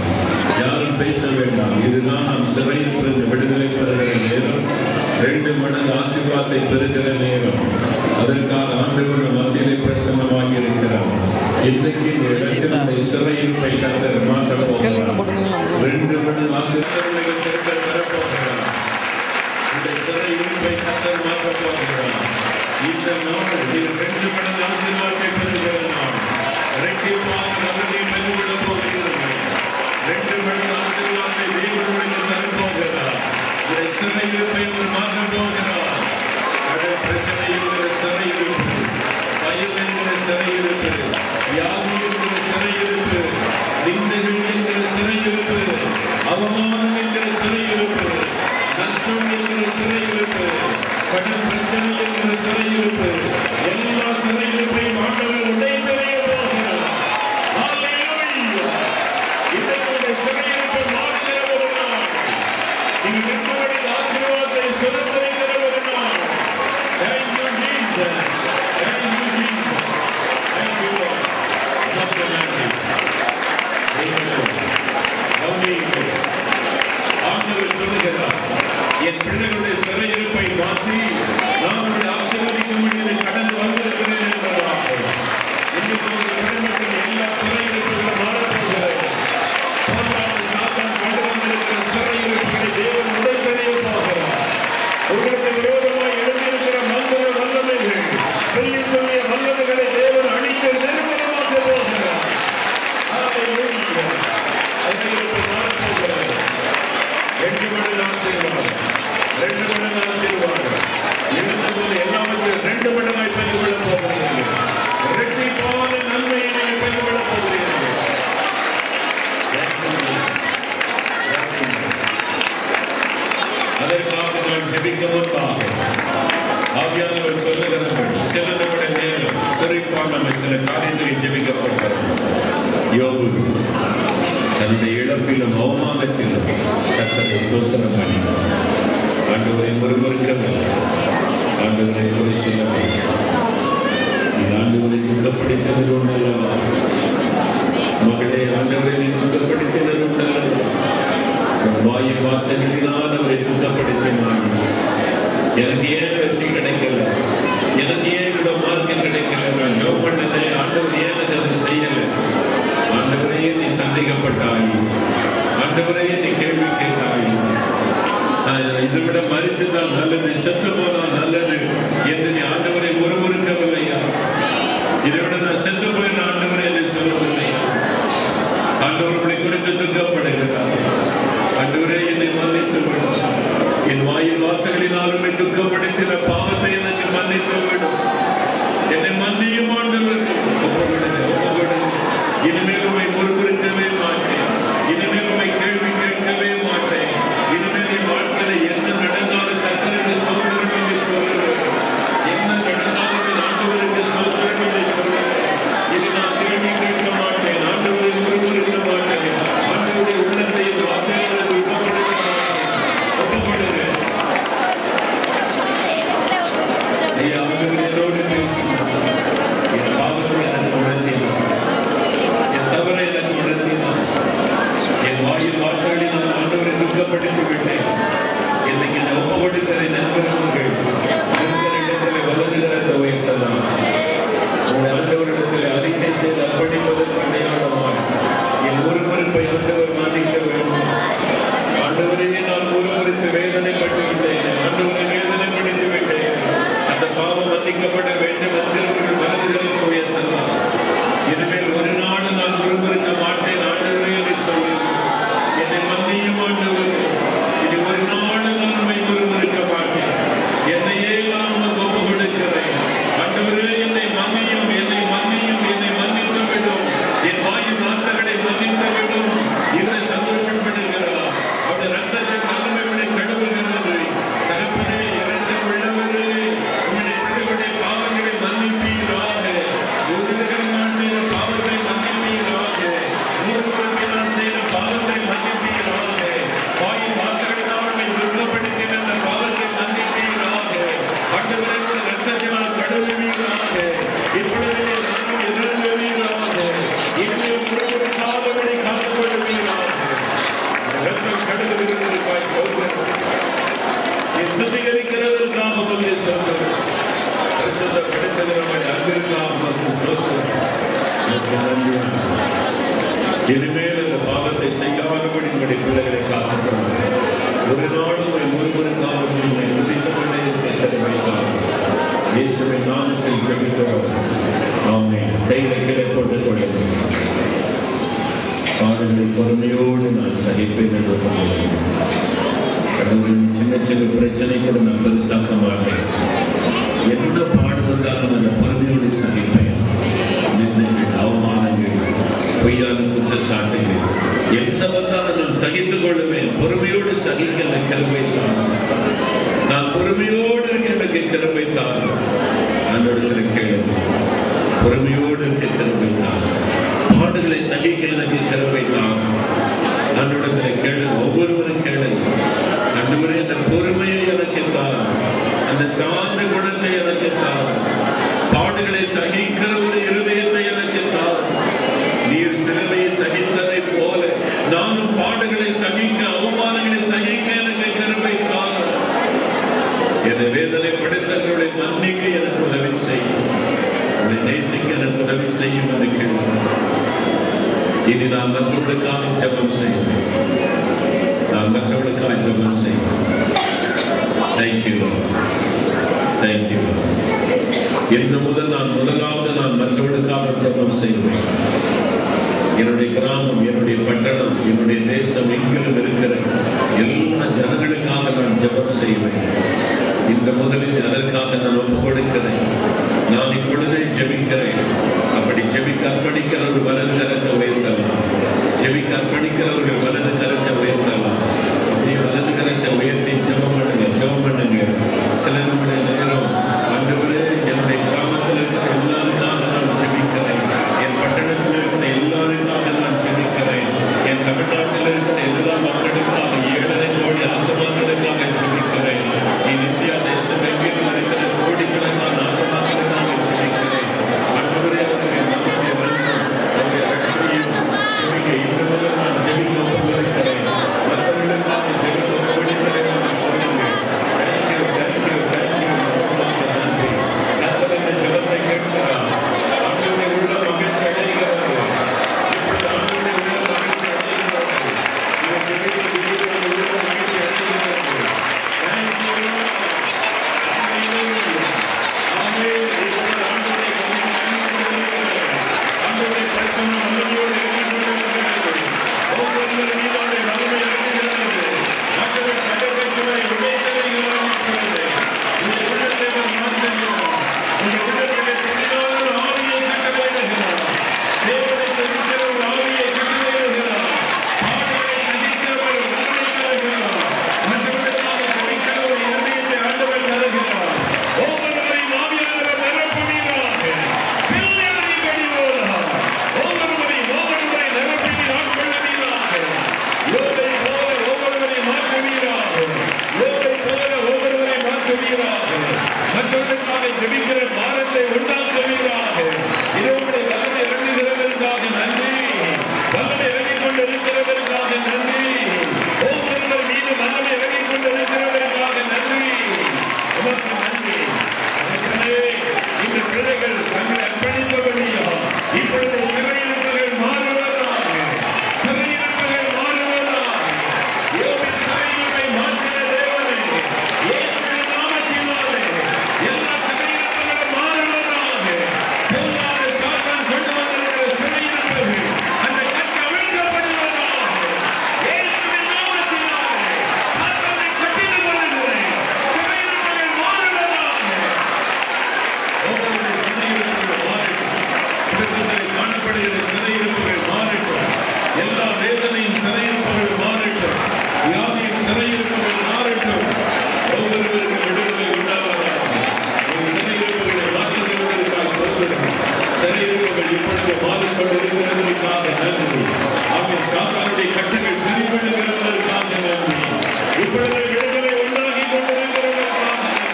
யாரும் பேச வேண்டாம். இதுதான் நாம் சிறையிலிருந்து விடுதலை பெறுகிற நேரம், 2 மடங்கு ஆசீர்வாதத்தை பெறுகிற நேரம். அதற்காக ஆண்டவர் மத்தியிலே பிரசன்னமாகி இருக்கிறார். இன்றைக்கு இடத்தினுடைய சிறையிருப்பை கர்த்தர் மாற்றப் போகிறார். 2 மடங்கு ஆசீர்வாதத்தை பெறப்போகிறார். இந்த சிறையிருப்பை கர்த்தர் மாற்றப் போகிறார். இந்த நாள் 2 மடங்கு ஆசீர்வாதத்தை பெறுகிற நாள். இரட்டிப்பான நன்மையை பெற்றுவிடப் போகிறீர்கள். 2 மடங்கு ஆசீர்வாதத்தை தேவனுடைய தரப்போகிறார். இந்த சிறையிருப்பை மாற்றப் போகிறார். கடன் பிரச்சனை என்கிற சிறையிருப்பு, பயம் என்கிற சிறையிருப்பு, வியாதி என்கிற சிறையிருப்பு, நிந்தைகள் என்கிற சிறையிருப்பு, அவமானம் என்கிற சிறையிருப்பு, நஷ்டம் என்கிற சிறையிருப்பு, கடன் பிரச்சனை என்கிற சிறையிருப்பு, எல்லா சிறையிருப்பையும் ஆண்டவர் உடைத்தறிய போகிறார். ஹல்லேலூயா. இதனுடைய சிறையிருப்பை மாற்றுகிற ஒரு நாள். நீங்கள் நிற்கக்கூடிய ஆசீர்வாதத்தை சுதந்திரிக்கிற ஒரு நாள். Thank you, Jesus. Thank you, Jesus. Thank you, Lord. ஆண்டவர் சொல்லுகிறார், என் பிள்ளைகளுடைய சிறையிருப்பை மாற்றி நான் ஆசீர்வதிக்க வேண்டியதை கடந்து வந்திருக்கிறேன் என்பதாக. இன்னைக்கு உங்கள் குடும்பத்தில் எல்லா சிறையிருப்புகளும் மாறப்போகிறது. சாத்தான் கொண்டு வந்திருக்கிற சிறையிருப்புகளை தேவன் உடைத்தறிய போகிறார். உங்களுக்கு விரோதமாய் எழுந்திருக்கிற மந்திர வல்லமைகள், சொல்லி சொல்லிய வல்லமைகளை தேவன் அழித்து நிர்மூலமாக்க போகிறார். ஹல்லேலூயா. சிறையிருப்பு மாறப்போகிறது. 2 மடங்கு ஆசீர்வாதம், 2 மடங்கு ஆசீர்வாதம். இருந்தபோது எல்லாவற்றையும் 2 மடங்காய் பெற்றுவிடப் போகிறீர்கள். இரட்டிப்பான நன்மையை நீங்கள் பெற்றுவிடப் போகிறீர்கள். அதற்காக நான் ஜெபிக்க முன்பாக ஆவியானவர் சொல்லுகிறவர்கள் சில நிமிட நேரம் குறிப்பாக நம்ம சில காரியங்களை ஜெபிக்க போகிறோம். யோபு தன்னுடைய இழப்பிலும் அவமானத்திலும் கர்த்தரை ஸ்தோத்திரம் பண்ணினார். ஆண்டவரை முறுமுறுக்கவில்லை, ஆண்டவரை குறை சொல்லவில்லை. இந்த ஆண்டவரை துக்கப்படுத்தினர் உண்டல்லவா மகளே, ஆண்டவரை துக்கப்படுத்தினர் உண்டல்லவா. வாயை வார்த்தைகளினால் அவரை துக்கப்படுத்தினார். எனக்கு ஏன் வெற்றி கிடைக்கல, எனக்கு ஏன் இவ்வளவு மார்க்கம் கிடைக்கல, நான் ஜெபம் பண்ணதை ஆண்டவர் ஏன் அதை செய்யல. ஆண்டவரையே நீ சந்தேகப்பட்டாய், ஆண்டவரையே நீ கேள்வி கேட்டாய். இது விட மரித்துதான் நல்லது, செத்து போனால் நல்லது என்று நீ ஆண்டவரை முறுமுறுக்கவில்லையா? இதை விட நான் செத்து போய் ஆண்டவரை என்று சொல்லவில்லையா? ஆண்டவர் உங்களை குறித்து துக்கப்படுகிறார். ஆண்டவரே என்னை மன்னித்து விடும், என் வாயின் வார்த்தைகளினாலும் துக்கப்படுத்தின பாவத்தை எனக்கு மன்னித்து விடும், என்னை மன்னியும் ஆண்டவர். ஒப்புவிடுங்க, ஒப்புவிடுங்க. இனிமேல் உண்மை முறுமுறுக்கவே மாட்டேன், இனிமேல் உண்மை கேள்வி கேட்கவே மாட்டேன். இனிமேல் என் வாழ்க்கையில என்ன நடந்தாலும் கர்த்தருக்கு ஸ்தோத்திரம் என்று சொல்லுவேன். என்ன நடந்தாலும் ஆண்டவருக்கு ஸ்தோத்திரம் என்று சொல்லுவேன். இது நான் கேள்வி கேட்க மாட்டேன், ஆண்டவரை முறுமுறுக்க மாட்டேன், ஆண்டவருடைய உள்ளத்தை வார்த்தைகளுக்கு ஒப்புப்படுத்த மாட்டேன். ஒப்புப்படுங்க. ஆண்டவர் என்னோடு பேசினார், என் பாவத்தை எனக்கு உணர்த்தினார், என் தவறை எனக்கு உணர்த்தினார். என் வாயில் வார்த்தைகளை நான் ஆண்டவரை துக்கப்படுத்தி விட்டேன். இன்னைக்கு இந்த ஒப்புக்கொடுக்கிற நண்பர்கள் இருக்கிற இடத்திலே வளர்கிறத உயர்த்தலாம். உங்களுடைய ஆண்டவரிடத்தில் அறிக்கை செய்து அர்ப்பணிப்பதற்கு அடையாளமாக என் முறுமுறுப்பை ஆண்டவர் மன்னிக்க வேண்டும். ஆண்டவரே, நான் முறுமுறுத்து வேதனைப்பட்டு விட்டேன், ஆண்டவரை வேதனைப்படுத்தி விட்டேன். அந்த பாவம் மன்னிக்கப்பட வேண்டும் என்கிறவர்கள் மனதுகளை உயர்த்தலாம். இனிமேல் ஒரு நாடு நான் முறுமுறுக்க மாட்டேன் ஆண்டவரே என்று சொல்லி என்னை மன்னியும் ஆண்டவர். இனி ஒரு நாடு நான் உண்மை முறுமுறுக்க மாட்டேன், என்னையே நான் உமக்கு ஒப்புக் கொடுக்கிறேன். ஆண்டவரே, என்னை மன்னியும், என்னை மன்னியும், என்னை மன்னித்து விடும், என் வாயின் வார்த்தைகளை மன்னித்து விடும். இதை சந்தோஷப்படுகிறார். அவருடைய ரத்தத்தை வல்லமையுடைய கழுவுகிறது. தகப்பனே, இரக்கம் உள்ளவரே, உம்முடைய பிள்ளைகளுடைய பாவங்களை மன்னிப்பீராக. ஒருவரினால் செய்த பாவத்தை மன்னிப்பீராக. முறுமுறுப்பினால் செய்த பாவத்தை மன்னிப்பீராக. வாயின் வார்த்தைகளினால் உம்மை துக்கப்படுத்தின அந்த பாவத்தை மன்னிப்பீராக. ஆண்டவரே, உம்முடைய ரத்தத்தினால் கழுவுவீராக. இப்பொழுதே நானும் இறங்குவீராக. இனிமேல் முறுமுறுக்காதபடி காத்துக்கொள்வீராக. ரத்தம் கழுவுகிறதற்காய் ஸ்தோத்திரம். நீ சுத்திகரிக்கிறதற்காக உமக்கு ஸ்தோத்திரம். பரிசுத்தப்படுத்துகிறவருடைய அன்பிற்காக உமக்கு ஸ்தோத்திரம். உமக்கு நன்றி. இனிமேல் இந்த பாவத்தை செய்யாதபடி உங்களுடைய பிள்ளைகளை காத்துக்கொள்ளுங்கள். ஒரு நாளும் உங்களை முறுமுறுக்காமல் உங்களை துதித்துக் கொண்டே இருக்க வைத்தார். இயேசுவின் நாமத்தில் ஜெபிக்கிறோம். ஆமென். கைகளை கீழே போட்டுக் கொள்ளுங்கள். பாடுகளை பொறுமையோடு நான் சகிப்பேன் என்று சொல்லுவேன். கடவுளின் சின்ன சின்ன பிரச்சனை கூட நான் பெருசாக்க மாட்டேன். என்ன பாடு வந்தாலும் அந்த பொறுமையோடு சகிப்பேன். நிந்தங்கள், அவமானங்கள், பொய்யான குற்றச்சாட்டுகள் என்ன வந்தாலும் நான் சகித்துக் கொள்ளுவேன். பொறுமையோடு சகிக்க அந்த கிருபை தான். நான் பொறுமையோடு இருக்க எனக்கு கிருபை தான். ஆண்டவரிடத்திலே கேளுங்கள். பொறுமையோடு இருக்க கிருபை தான். பாடுகளை சகிக்க எனக்கு கிருபை தான். ஆண்டவரிடத்திலே கேளுங்கள். ஒவ்வொருவரும் கேளுங்கள். ஆண்டவரே, அந்த பொறுமையை எனக்கு தான், அந்த சாந்த குணத்தை எனக்கு தான், பாடுகளை சகிக்கிற ஒரு இருதயத்தை எனக்கு தான். நீர் சிலுவையை சகித்ததை போல நானும் பாடுகளை சகிக்க, அவமானங்களை சகிக்க எனக்கு கிருபை தான். என்னை வேதனைப்படுத்தவர்களை மன்னிக்க எனக்கு உதவி செய்யும், உன்னை நேசிக்க எனக்கு உதவி செய்யும் என்று கேள்வி. இனி நான் மற்றவர்களுக்காக ஜெபம் செய்வேன். நான் மற்றவர்களுக்காக ஜெபம் செய்வேன். Thank you, thank you. இன்று முதல் முதலாவது நான் மற்றவர்களுக்காக ஜெபம் செய்வேன். என்னுடைய கிராமம், என்னுடைய பட்டணம், என்னுடைய தேசம் எங்கிலும் இருக்கிற எல்லா ஜனங்களுக்காக நான் ஜெபம் செய்வேன். இந்த முதலில் அதற்காக நான் ஒப்புக் கொடுக்கிறேன். நான் இப்பொழுதே ஜெபிக்கிறேன். அப்படி ஜெபிக்க அர்ப்பணிக்கிறவர்கள் வலது கரத்தை உயர்த்தலாம். ஜெபிக்க அர்ப்பணிக்கிறவர்கள் வலது கரத்தை உயர்த்தலாம். அப்படியே வலது கரத்தை உயர்த்தி ஜெபம் பண்ணுங்க, ஜெபம் பண்ணுங்க. சில நம்முடைய நேரம், ஆண்டவரே, என்னுடைய கிராமத்தில் இருக்கிற எல்லாருக்காக நான் ஜெபிக்கிறேன். என் பட்டணத்தில் இருக்கிற எல்லாருக்காக நான் ஜெபிக்கிறேன். என் தமிழ்நாட்டில் இருக்கிற எல்லா மக்களுக்காக, 7.5 கோடி ஆத்மாக்களுக்காக ஜெபிக்கிறேன். என் இந்தியா தேசம் எங்கிலும் மற்றவர்களுக்காக ஜெபிக்கிற பாரத்தை உண்டாக்குவீராக. இதோடைய வல்லமை இறங்குகிறதற்காக நன்றி. வல்லமை இறங்கிக் கொண்டிருக்கிறதற்காக நன்றி. ஒவ்வொருவர் மீது வல்லமை இறங்கிக் கொண்டிருக்கிறதற்காக நன்றி. உமக்கு நன்றி. இந்த பிள்ளைகள் தங்களை அர்ப்பணித்தபடியா இப்பொழுது சிறையிருப்புகள் மாறுவதாக. சிறையிருப்புகள் மாறுவதாக. யோபின் சிறையிருப்பை மாற்றின தேவனே, இயேசுவின் நாமத்தினாலே எல்லா சிறையிருப்புகளும் மாறுவதாக. பொல்லாத சாத்தான் கொண்டு வந்திருக்கிற சிறையிருப்புகள் அந்த கட்டு அவிழ்க்கப்படுவதாக. இயேசுவின் நாமத்தினாலே சாத்தானை கட்டிட்டு வருகிறேன். சிறையிருப்புகள் மாறுவதாக. ஒவ்வொரு சிறையிருப்புகள் மாறட்டும். குடும்பத்தில் காணப்படுகிற சிறையிருப்புகள் மாறட்டும். எல்லா வேதனையின் சிறையிருப்புகள் மாறட்டும். வியாதியின் சிறையிருப்புகள் மாறட்டும். ஒவ்வொருவருக்கும் விடுதலை உண்டாவதாக. ஒரு சிறையிருப்புகளை மாற்றுகிறதற்காக சொல்கிறோம். சிறையிருப்புகள் இப்பொழுது மாறிக்கொண்டிருக்கிறதற்காக நன்றி. ஆமென். சாத்தானுடைய கட்டுகள் பிரிவிடுகிறதற்காக நன்றி. இப்பொழுது விடுதலை உண்டாகி கொண்டிருக்கிறதற்காக நன்றி.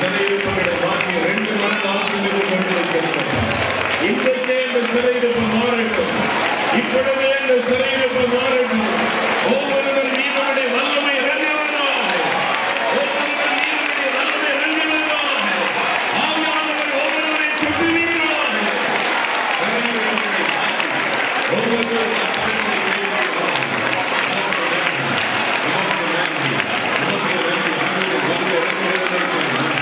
சிறையிருப்புகளை மாற்றி 2 மடங்கு ஆசீர்வாதம் கொண்டிருக்கிறது. இன்றைக்கே இந்த சிறையிருப்பு மாறட்டும். இப்பொழுதே இந்த சிறையிருப்பு மாறட்டும். ஒவ்வொருவர் மீதுடைய வல்லமை இறங்குவதாக. ஒவ்வொருவர் மீதுடைய வல்லமை இறங்குவதாக. ஆவியானவர் ஒவ்வொருவரை தொடுவீராக. சிறையிருப்புகளை மாற்றி ஒவ்வொருவரும் அச்சத்தை செய்வீராக. உமக்கு நன்றி. உமக்கு நன்றி. ஆண்டவரே, வந்து இறங்குகிறதற்கு நன்றி.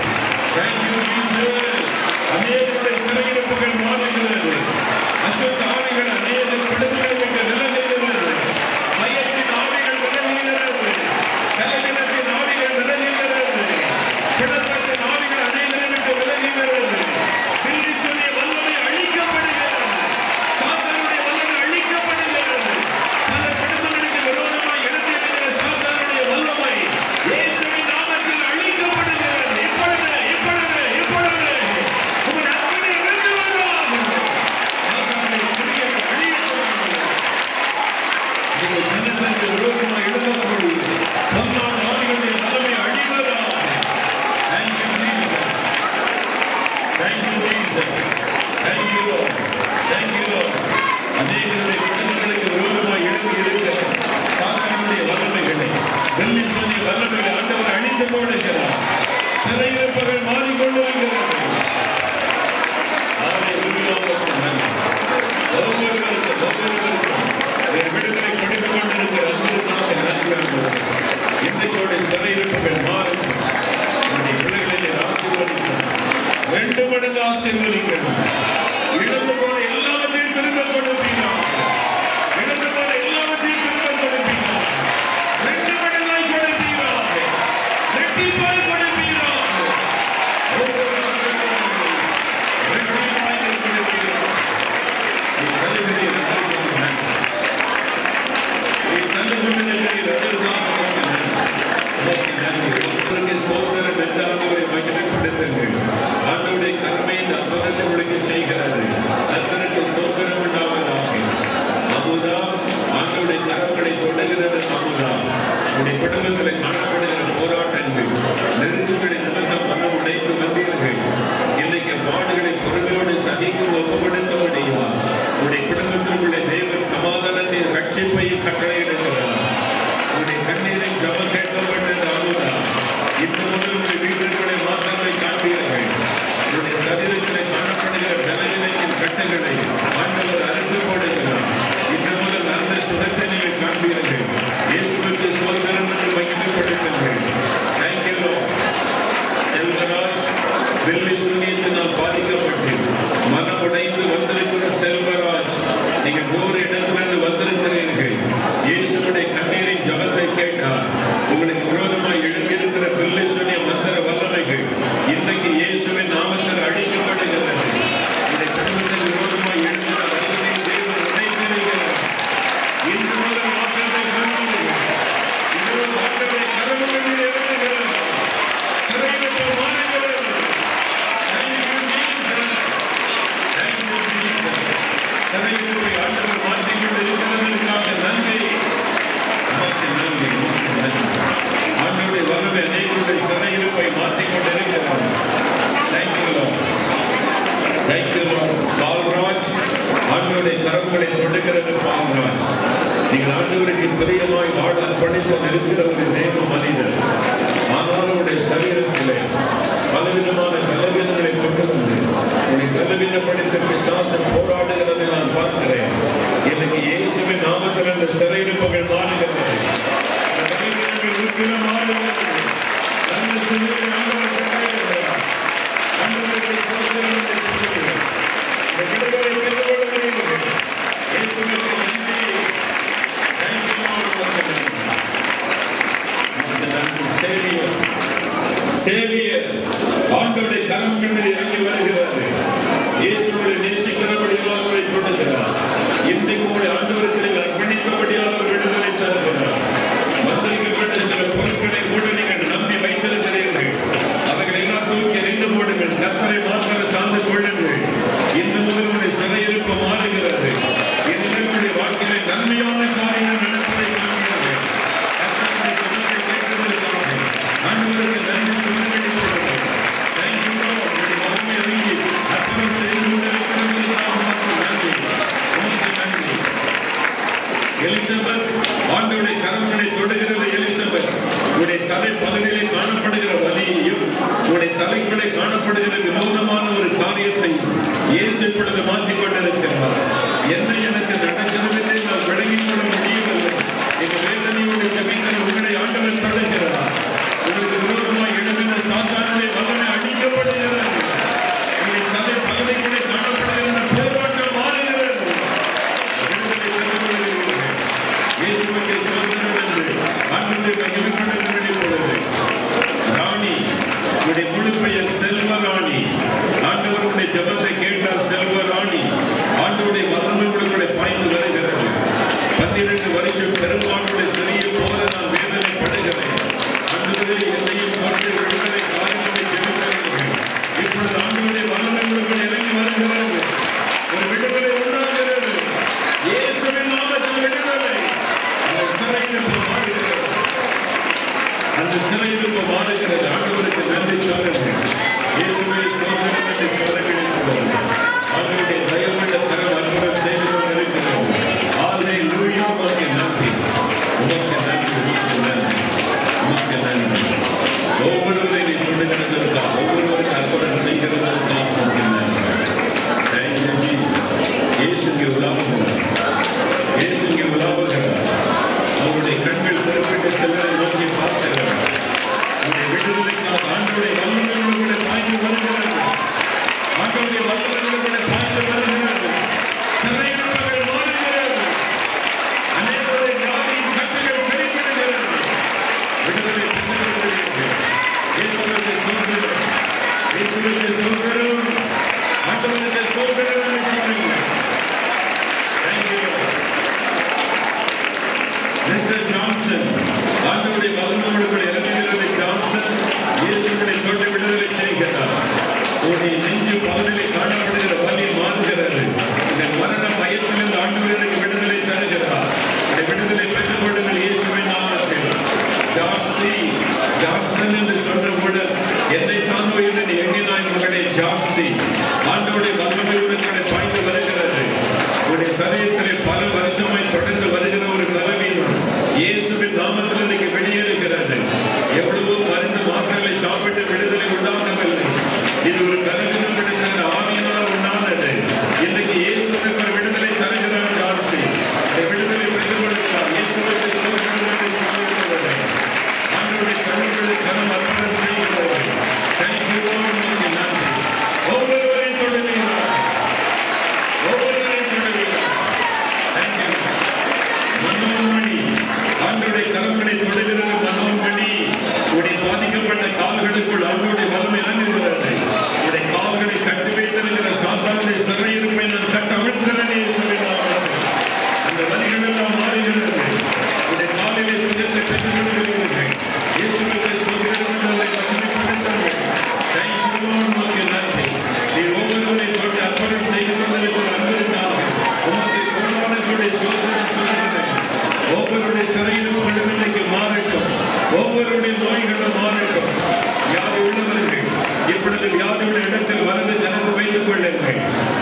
Thank you, Jesus. அநேகருடைய சிறையிருப்புகள் மாறுகிறது. அசுத்த ஆவிகள் அநேக படுத்துகளுக்கு விலகுகிறது. பயத்தின் ஆவிகள் விலகுகிறது. கலவரத்தின் ஆவிகள் விலகுகிறது. பிளப்பட்டின் ஆவிகள் அநேகருக்கு விலகுகிறது. பில்லிசுடைய வல்லமை அழிக்கப்படுகிறது. சாத்தானுடைய வல்லமை அழிக்கப்படுகிறது. பல குடும்பங்களுக்கு விரோதமாக எடுத்திருக்கிற சாத்தானுடைய வல்லமை இயேசுவின் நாமத்தில் அழிக்கப்படுகிறது. இப்பொழுது உங்கள் அக்கினி இறங்குவதாக. சாத்தானுடைய கிரியைகள் அழியப்படுகிறது. நீங்கள் ஜனங்களுக்கு விரோதமாக எழுதக்கூடிய பொல்லாத ஆவிகளுடைய வல்லமை அழிவதாக. Thank you, Jesus. Thank you, Jesus. Thank you, Lord. Thank you, Lord. அநேகருடைய குடும்பங்களுக்கு விரோதமாக எழுதி இருக்கிற சாத்தானுடைய வல்லமைகளை, பெல்லிசுடைய வல்லமைகளை ஆண்டவர் அழித்து போடுகிறார். சிறையிருப்புகள் மாறிக்கொண்டிருக்கிறது. விடுதலை கொடுத்துக் கொண்டிருக்கிற அன்பிற்காக நன்றி. இன்றையோட சிறையிருப்புகள் மாறும். உன்னுடைய பிள்ளைகளை ஆசீர்வதிக்கணும். 2 மடங்கு ஆசீர்வதிக்கணும். இழந்து போன எல்லாவற்றையும் திரும்ப கொடுப்பீங்க. இழந்து போன எல்லாவற்றையும் திரும்ப கொடுப்பீங்க. 2 மடங்காய் கொடுப்பீராக. இரட்டிப்பாய் கொடுப்பீராக. ஒவ்வொரு ஆசீர்வாதங்களும் இரட்டிப்பாய் கொடுப்பீராக. நீ தருகிறீர் அதற்காக நன்றி. நீ தந்து கொண்டிருக்கிறீர் அதற்காக உமக்கு நன்றி. ஒருவருக்கு ஸ்தோத்திரம் என்று ஆண்டவரை மகிமைப்படுத்துங்கள். ஆண்டவருடைய கருமையின் அற்புதத்தை உடைக்க செய்கிறது. கர்த்தருக்கு ஸ்தோத்திரம் உண்டாவதாக. அமுதா, ஆண்டவருடைய கரங்களை தொடுகிறது. அமுதா, உடைய குடும்பத்தில் காணப்படுகிற போராட்டங்கள், நெருக்கங்களை நிமித்தம் மனம் உடைத்து வந்தீர்கள். இன்னைக்கு பாடுகளை பொறுமையோடு சகிக்கு ஒப்புப்படுத்த முடியுமா? உடைய குடும்பத்திற்குள்ளே தேவன் சமாதானத்தை ரட்சிப்பையும் கட்டளையிடுகிறார். உடைய கண்ணீரை ஜபம் கேட்கப்பட்டது. அமுதா, இன்று முதல் உடைய வீட்டிற்குள்ளே மாற்றங்களை காண்பீர்கள். உடைய சரீரத்திலே காணப்படுகிற பலவீனத்தின் கட்டுகளை ஆண்டவர் அறிந்து போடுகிறார். இன்று முதல் நல்ல சுகத்தை நீங்கள் காண்பீர்கள். இயேசுவுக்கு ஸ்தோத்திரம் என்று மகிமைப்படுத்த மாறுகிறது. நல்ல சுமையை ஆண்டவர் கட்டளையிடுகிறார். ஆண்டவருக்கு ஸ்தோத்திரம் என்று சொல்லுங்கள். இந்த விடுதலை பெற்றுக்கொள்ள முடியுங்கள். இயேசுவுக்கு நன்றி. Thank you Lord. சேவியர் ஆண்டவருடைய கரங்கள் மீது இறங்கி வருகிறார். இயேசுவை நேசிக்கிறபடியால் அவரை தொடுகிறார். இன்றைக்கு உங்களுடைய ஆண்டவருக்கு நீங்கள் அர்ப்பணித்தபடியால் அவர் விடுதலை தருகிறார். வந்திருக்கப்பட்ட சில பொருட்களை கூட நீங்கள் நம்பி வைத்திருக்கிறீர்கள். அவைகளை எல்லாம் தூக்கி எறிந்து போடுங்கள். கர்த்தரை மாத்திரம் சார்ந்து கொள்ளுங்கள். இந்த முதல் உங்களுடைய சிறையிருப்பு மாறுகிறது. இனிமேல் வாழ்க்கையில நன்மையான காரியங்கள் நடப்பதை காண்கிறது. கர்த்தருடைய சத்தத்தை கேட்கிறதற்காக ஆண்டவருக்கு நன்றி சொல்லுங்கள். எலிசபெத் ஆண்டவருடைய கரங்களை தொடுகிறது. எலிசபெத் உடைய தலை பகுதியிலே காணப்படுகிற வலியையும் உடைய தலைக்குள்ளே காணப்படுகிற வினோதமான ஒரு காரியத்தை இயேசு இப்பொழுது மாற்றிக் கொண்டிருக்கிறார். என்ன எனக்கு நடக்கிறதை நான் விளங்கிக் கொள்ள முடியவில்லை. இந்த வேதனையோடு ஜெபிக்கிற உங்களை ஆண்டவர் தொடுகிறார். உங்களுக்கு விரோதமாக எழுதின சாத்தானுடைய வல்லமை அழிக்கப்படுகிறது. உடைய தலை பகுதிக்குள்ளே காணப்படுகிற போராட்டம் மாறுகிறது. இயேசுவுக்கு ஸ்தோத்திரம் என்று ஆண்டவரை மகிமைப்படுத்த வேண்டியது. ராணி உடைய முழு பெயர் செல்வராணி. ஆண்டவருடைய ஜெபத்தை கேட்டால் செல்வராணி. ஆண்டவருடைய வல்லமை உங்களுடைய பாய்ந்து வருகிறது. 12 வருஷம் பெரும்பாலுடைய சிறிய போல நான் வேதனைப்படுகிறேன். ஆண்டவரே என்னையும் கொண்டு விடுதலை காரியங்களை ஜெபிக்கிறேன். இப்பொழுது ஆண்டவருடைய வல்லமை உங்களுடைய இறங்கி வருகிறது. ஒரு விடுதலை உண்டாகிறது. இயேசுவின் நாமத்தில் விடுதலை. அந்த சிறையிருப்பு மாறுகிறது. ஆண்டவருக்கு நன்றி சொல்லுங்கள். இயேசுவை ஸ்தோத்திரம் என்று சொல்ல கிடைக்கிறது. அவருடைய தயவுள்ள கரம் அற்புதம் செய்து கொண்டிருக்கிறது. அல்லேலூயா. உமக்கு நன்றி, உமக்கு நன்றி, உமக்கு நன்றி, உமக்கு நன்றி. ஒவ்வொருவரை தொடுகிறதற்காக, ஒவ்வொருவருக்கு அற்புதம் செய்கிறதற்காக உமக்கு நன்றி. Thank you Jesus. இயேசு இங்கே உலாவுகிறார். இயேசு இங்கே உலாவுகிறார். அவருடைய கண்கள் குறிப்பிட்ட சிலரை நோக்கி பார்க்கிறார். அவருடைய விடுதலைக்காக ஆண்டவருடைய வல்லமையோடு பாய்ந்து வருகிறது. ஆண்டவருடைய வல்லமையோடு பாய்ந்து வருகிறது. சிறையிருப்புகள் மாறுகிறது. அநேகருடைய வியாதியின் கட்டுகள் வெளிப்படுகிறது. விடுதலை பெற்றுகிறது. இயேசுவுக்கு ஸ்தோத்திரம். இயேசுவுக்கு ஸ்தோத்திரம். ஆண்டவருக்கு ஸ்தோத்திரம் என்று சொல்லுங்கள். மிஸ்டர் ஜான்சன் ஆண்டவருடைய வல்லமையோடு இறங்குகிறது. ஜான்சன் இயேசுவை தொட்டு விடுதலை செய்கிறார். உன்னுடைய நெஞ்சு பகுதியிலே காணப்படுகிற வலி மாறுகிறது. இந்த மரண பயத்திலிருந்து ஆண்டவருக்கு விடுதலை தருகிறார். இந்த விடுதலை பெற்றுக் கொள்ளுங்கள் இயேசுவின் நாமத்தில். ஜான்சன் என்று சொல்றவுடன் என்னை தாங்குவது என்று எண்ணினாய் மகனே ஜான்சி. ஆண்டவருடைய வல்லமையோடு பாய்ந்து வருகிறது. உன்னுடைய சரீரத்திலே பல வருஷமாய் தொடர்ந்து வருகிற ஒரு கலவீனம் இயேசுவின் நாமத்தில் இன்னைக்கு வெளியேறுகிறது. எவ்வளவோ மருந்து மாத்திரைகளை சாப்பிட்டு விடுதலை உண்டாகவில்லை. இது ஒரு கலவீனம் விடுதலை ஆவியினால் உண்டானது. இன்னைக்கு இயேசுவுக்கு விடுதலை தருகிறார். ஜான்சி விடுதலை பெற்றுக் கொடுக்கிறார். இயேசுவுக்கு சொல்லுகிறது. ஆண்டவருடைய கண்களுக்கு கரம் அர்ப்பணம் செய்கிறது. Thank you Lord. உமக்கு நன்றி. ஒவ்வொருவரையும் தொடுவீர்கள். ஒவ்வொருவரையும் தொடுவீர்கள். Thank you. மனோன்மணி ஆண்டவருடைய கரங்களை தொடுகிறது. மனோன்மணி உடைய பாதிக்கப்பட்ட கால்களுக்குள் ஆண்டவருடைய வல்லமை இறங்குகிறது. உடைய கால்களை கட்டி வைத்திருக்கிற சாத்தானுடைய சிறையிருப்பை நான் கட்ட அவிழ்க்கிறேன் இயேசுவின் நாமத்தில். அந்த வலிகள் எல்லாம் மாறுகிறது. உடைய காலிலே சுகத்தை பெற்றுக் கொள்கிறீர்கள். இயேசுவுக்கு ஸ்தோத்திரம் என்று அதை மகிமைப்படுத்துங்கள். Thank you Lord. உமக்கு நன்றி. நீர் ஒவ்வொருவரையும் தொட்டு அர்ப்பணம் செய்து கொண்டிருக்கிற அன்பிற்காக உமக்கு கொண்டாடக்கூடிய ஸ்தோத்திரம் சொல்லுகிறேன். ஒவ்வொருடைய சிறையிருப்புகளும் இன்னைக்கு மாறட்டும். ஒவ்வொருடைய நோய்களும் மாறட்டும். வியாதி உள்ளவர்கள் இப்பொழுது வியாதியுடைய இடத்தில் வரது ஜனத்து வைத்துக் கொள்ளுங்கள்.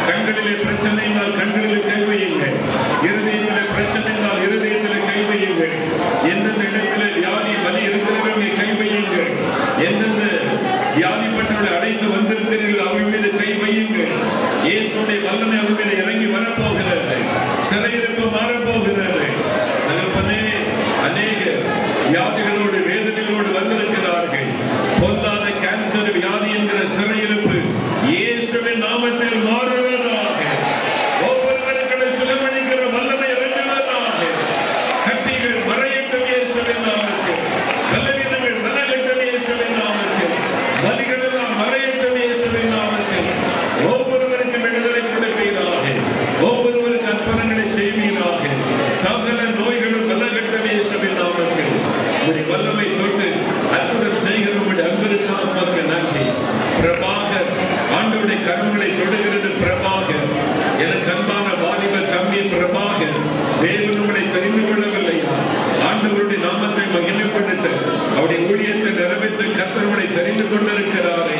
கண்களிலே பிரச்சனை என்றால் கண்களில் கை வையுங்கள். இருதயத்திலே பிரச்சனை என்றால் இருதயத்திலே கை வையுங்கள். எந்தெந்த இடத்திலே வியாதி வலி இருக்கிறவங்க கை வையுங்கள். எந்தெந்த வியாதிப்பட்டவர்களை அடைந்து வந்திருக்கிறீர்கள் அவள் மீது கை வையுங்கள். இயேசுடைய வல்லமை அவள் மீது இறங்கி வரப்போகிறது. சிறையிருப்பு மாறப்போகிறது. தகப்பனே, அநேக வியாதிகளோடு வேதனைகளோடு தொட்டு அற்புதம் செய்கிற உங்களுடைய அன்பிற்காக உமக்கு நன்றி. பிரபாகர் ஆண்டவருடைய கரங்களை தொடுகிறது. பிரபாகர் எனக்கு அன்பான வாலிப தம்பி பிரபாகர், தேவன் உங்களை தெரிந்து கொள்ளவில்லையா? ஆண்டவருடைய நாமத்தை மகிமைப்படுத்த அவருடைய ஊழியத்தை நிறைவேற்ற கர்த்தர்களை தெரிந்து கொண்டிருக்கிறாரே.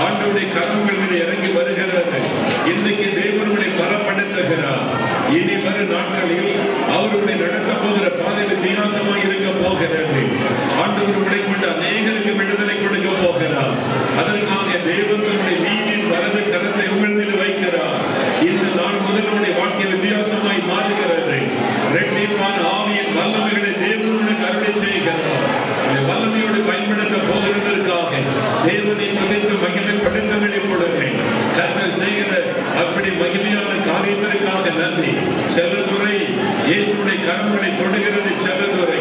ஆண்டவருடைய கரங்கள் மீது இறங்கி வருகிறது. இன்னைக்கு தேவனுடைய பலப்படுத்துகிறார். இனி வரும் நாட்களில் அவருடைய நடத்த போகிற பாதை வித்தியாசமாக இருக்க போகிறது. ஆண்டவர் உங்களை கொண்டு அநேகருக்கு விடுதலை கொடுக்க போகிறார். அதற்காக தேவன் தன்னுடைய நீதியின் வலது கரத்தை உங்கள் மீது வைக்கிறார். இந்த நாள் முதல் உங்களுடைய வாழ்க்கை வித்தியாசமாய் மாறுகிறது. இரட்டிப்பான ஆவியின் வல்லமைகளை தேவன் உங்களுக்கு அருளை செய்கிறார். வல்லமையோடு பயன்படுத்த போகிறதற்காக தேவனை துதித்து மகிமைப்படுத்த வெளிப்படுகிறேன். கர்த்தர் செய்கிற அப்படி மகிமையான காரியத்திற்காக நன்றி. செல்லதுரை இயேசுடைய கரங்களை தொடுகிறது. செல்லதுரை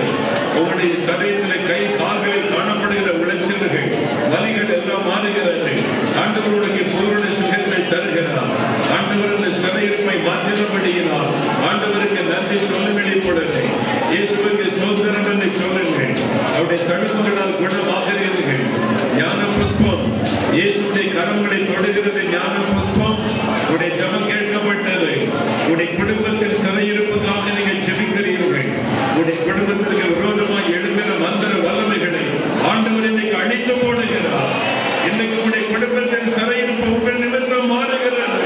உங்களுடைய சரீரத்தில் கை கால்களில் காணப்படுகிற உளைச்சல்கள் வலிகள் எல்லாம் மாறுகிறது. ஆண்டவருடைய பூரண சுகத்தை தருகிறார். ஆண்டவர் இந்த சிறையிருப்பை மாற்றினபடியினால் ஆண்டவருக்கு நன்றி சொல்ல வெளிப்படுகிறேன். இயேசுவுக்கு ஸ்தோத்திரம் என்று சொல்லுங்கள். அவருடைய தடுப்புகளால் குணமாகிறீர்கள். ஞான புஷ்பம் இயேசுடைய கரங்களை தொடுகிறது. ஞான புஷ்பம் உடைய ஜெபம் கேட்கப்பட்டது. உடைய குடும்பத்தில் சிறையிருப்புக்காக நீங்கள் ஜெபிக்கிறீர்கள். உடைய குடும்பத்திற்கு விரோதமாக எழும்பின மந்திர வல்லமைகளை ஆண்டவர் இன்னைக்கு அழித்து போடுகிறார். இன்னைக்கு உடைய குடும்பத்தில் சிறையிருப்பு உங்கள் நிமித்தம் மாறுகிறது.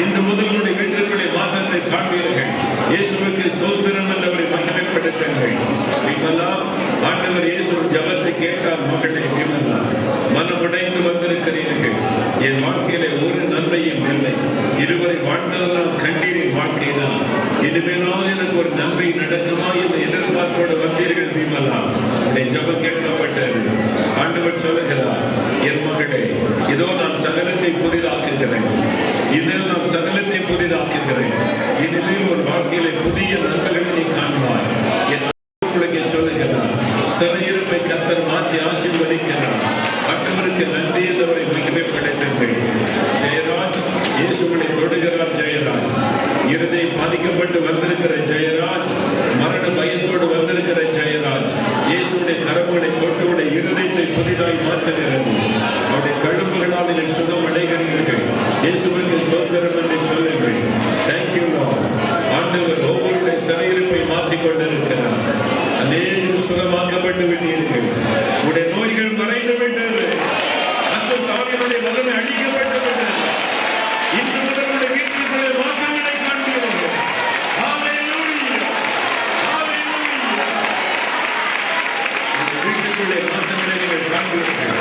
இன்று முதல் உடைய வீட்டுக்குள்ளே மாற்றத்தை காண்பீர்கள். இயேசுவுக்கு ஸ்தோத்திரம் என்றவரை மகிமைப்படுத்துங்கள். ஆண்டவர் இயேசு ஜபத்தை கேட்டால் மகளே விமலா, மனமுடைந்து வந்திருக்கிறீர்கள். என் வாழ்க்கையில ஒரு நன்மையும் இல்லை. இதுவரை வாழ்ந்ததெல்லாம் கண்ணீரின் வாழ்க்கைதான். இனிமேலாவது எனக்கு ஒரு நன்மை நடக்குமா என்ற எதிர்பார்ப்போடு வந்தீர்கள் விமலா. உடைய ஜபம் கேட்கப்பட்டது. ஆண்டவர் சொல்லுகிறார், என் மகளே, இதோ நான் சகலத்தை புதிதாக்குகிறேன். இதில் நான் சகலத்தை புதிதாக்குகிறேன். இனிமேல் ஒரு வாழ்க்கையில புதிய நன்மைகளை நீ காண்பாய். உங்களுக்கு சொல்லுகிறார், சிறையிருப்பை கர்த்தர் மாற்றி ஆசீர்வதிக்கிறார். ஆண்டவருக்கு நன்றி என்றவரை மகிமைப்படுத்துங்கள். ஜெயராஜ் இயேசுவை தொடுகிறார். ஜெயராஜ் இருதயம் பாதிக்கப்பட்டு வந்திருக்கிற ஜெயராஜ், மரண பயத்தோடு வந்திருக்கிற ஜெயராஜ், இயேசுடைய கரங்களை தொட்டுடைய இருதயத்தை புதிதாய் மாற்றுகிறது. அவருடைய தழும்புகளால் நீங்கள் சுகம் அடைகிறீர்கள். இயேசுவுக்கு ஸ்தோத்திரம் என்று சொல்லுங்கள். Thank you Lord. ஆண்டவர் ஒவ்வொருடைய சிறையிருப்பை மாற்றிக் கொண்டிருக்கிறார். அநேகம் சுகமாக்கப்பட்டு விட்டீர்கள். உடைய நோய்கள் மறைந்து விட்டது. அசுத்தாவினுடைய வல்லமை அழிக்கப்பட்டு விட்டது. இன்று முதல் உடைய வீட்டுக்குள்ளே மாற்றங்களை காண்பீர்கள். ஹல்லேலூயா, ஹல்லேலூயா. வீட்டுக்குள்ளே மாற்றங்களை நீங்கள் காண்பீர்கள்.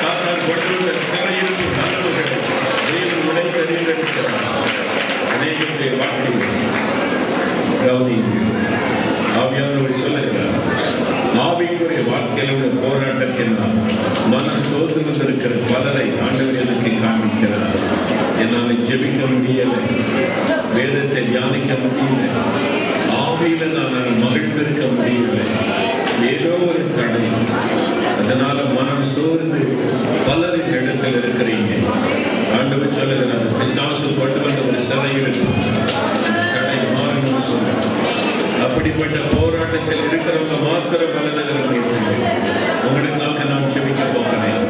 சாத்தான் கொண்டு வந்த சிறையிருப்பு கனவுகளை தேவன் உடைத்தறிந்திருக்கிறார். அநேகத்தை வாழ்க்கையில் கவனியுங்கள். ஆவியானவர் சொல்லுகிறார், ஆவிக்குரிய வாழ்க்கையில் உள்ள போராட்டத்தினால் மனம் சோர்ந்து வந்திருக்கிற பலரை ஆண்டவர் எனக்கு காண்பிக்கிறார். என்னால் ஜெபிக்க முடியலை, வேதத்தை தியானிக்க முடியல, ஆவியில நான் மகிழ்ந்திருக்க முடியலை, ஏதோ ஒரு தடை. அதனால மனம் சோர்ந்து பலரின் இடத்தில் இருக்கிறீங்க. ஆண்டவர் சொல்லுகிறார், பிசாசு கொண்டு வந்த ஒரு சிறையிருப்பு தடை மாறணும் சொல்லுங்க. அப்படிப்பட்ட போராட்டத்தில் இருக்கிறவங்க மாத்திரம் வலதுகரம் வைத்தீர்கள். உங்களுக்காக நான் செபிக்க போகிறேன்.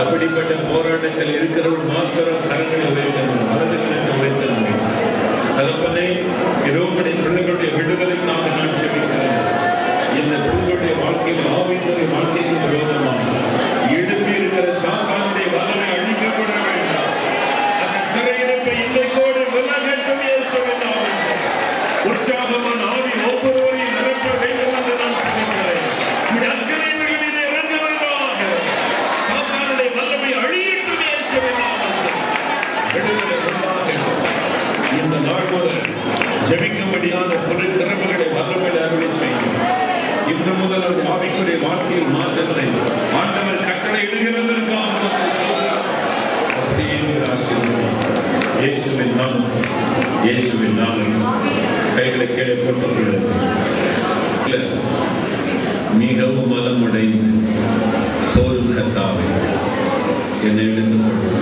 அப்படிப்பட்ட போராட்டத்தில் இருக்கிறவங்க மாத்திரம் கரங்களை உயர்த்தணும், வலதுகரத்தை உயர்த்தணும். தகப்பனே, இதோடைய பிள்ளைகளுடைய விடுதலைக்காக நான் செபிக்கிறேன். இந்த பிள்ளைகளுடைய வாழ்க்கையில் ஆவியினுடைய வாழ்க்கைக்கு விரோதமாக எழுப்பி இருக்கிற சாத்தானுடைய வல்லமை அழிக்கப்பட வேண்டாம். அந்த சிறையிருப்பை இன்றைக்கோடு விலகட்டும் இயேசுவின் நாமத்தில். உற்சாகமான ஆவி ஒவ்வொருவரையும் நிரப்ப வேண்டும் என்று நான் சொல்கிறேன். அச்சனைவர்கள் மீது இறங்குவதாக சாத்தானுடைய வல்லமை அழியட்டும் இயேசுவின் நாமத்தில். விடுதலை உண்டாகட்டும். இந்த நாள் முதல் ஜெபிக்கும்படியான பொது திறமைகளை வல்லமை அருளை செய்யும். இன்று முதல் அந்த ஆவிக்குரிய வாழ்க்கையில் மாற்றத்தை ஆண்டவர் கட்டளை இடுகிறதற்காக அப்படியே ஆசீர்வாதம் இயேசுவின் நாமத்தில். இயேசுவின் நாமத்தில் கைகளை கீழே போட்டுள்ளது. மிகவும் மனமுடைந்து போரும் கர்த்தாவே, என்னை எடுத்துக்கொள்ளும்.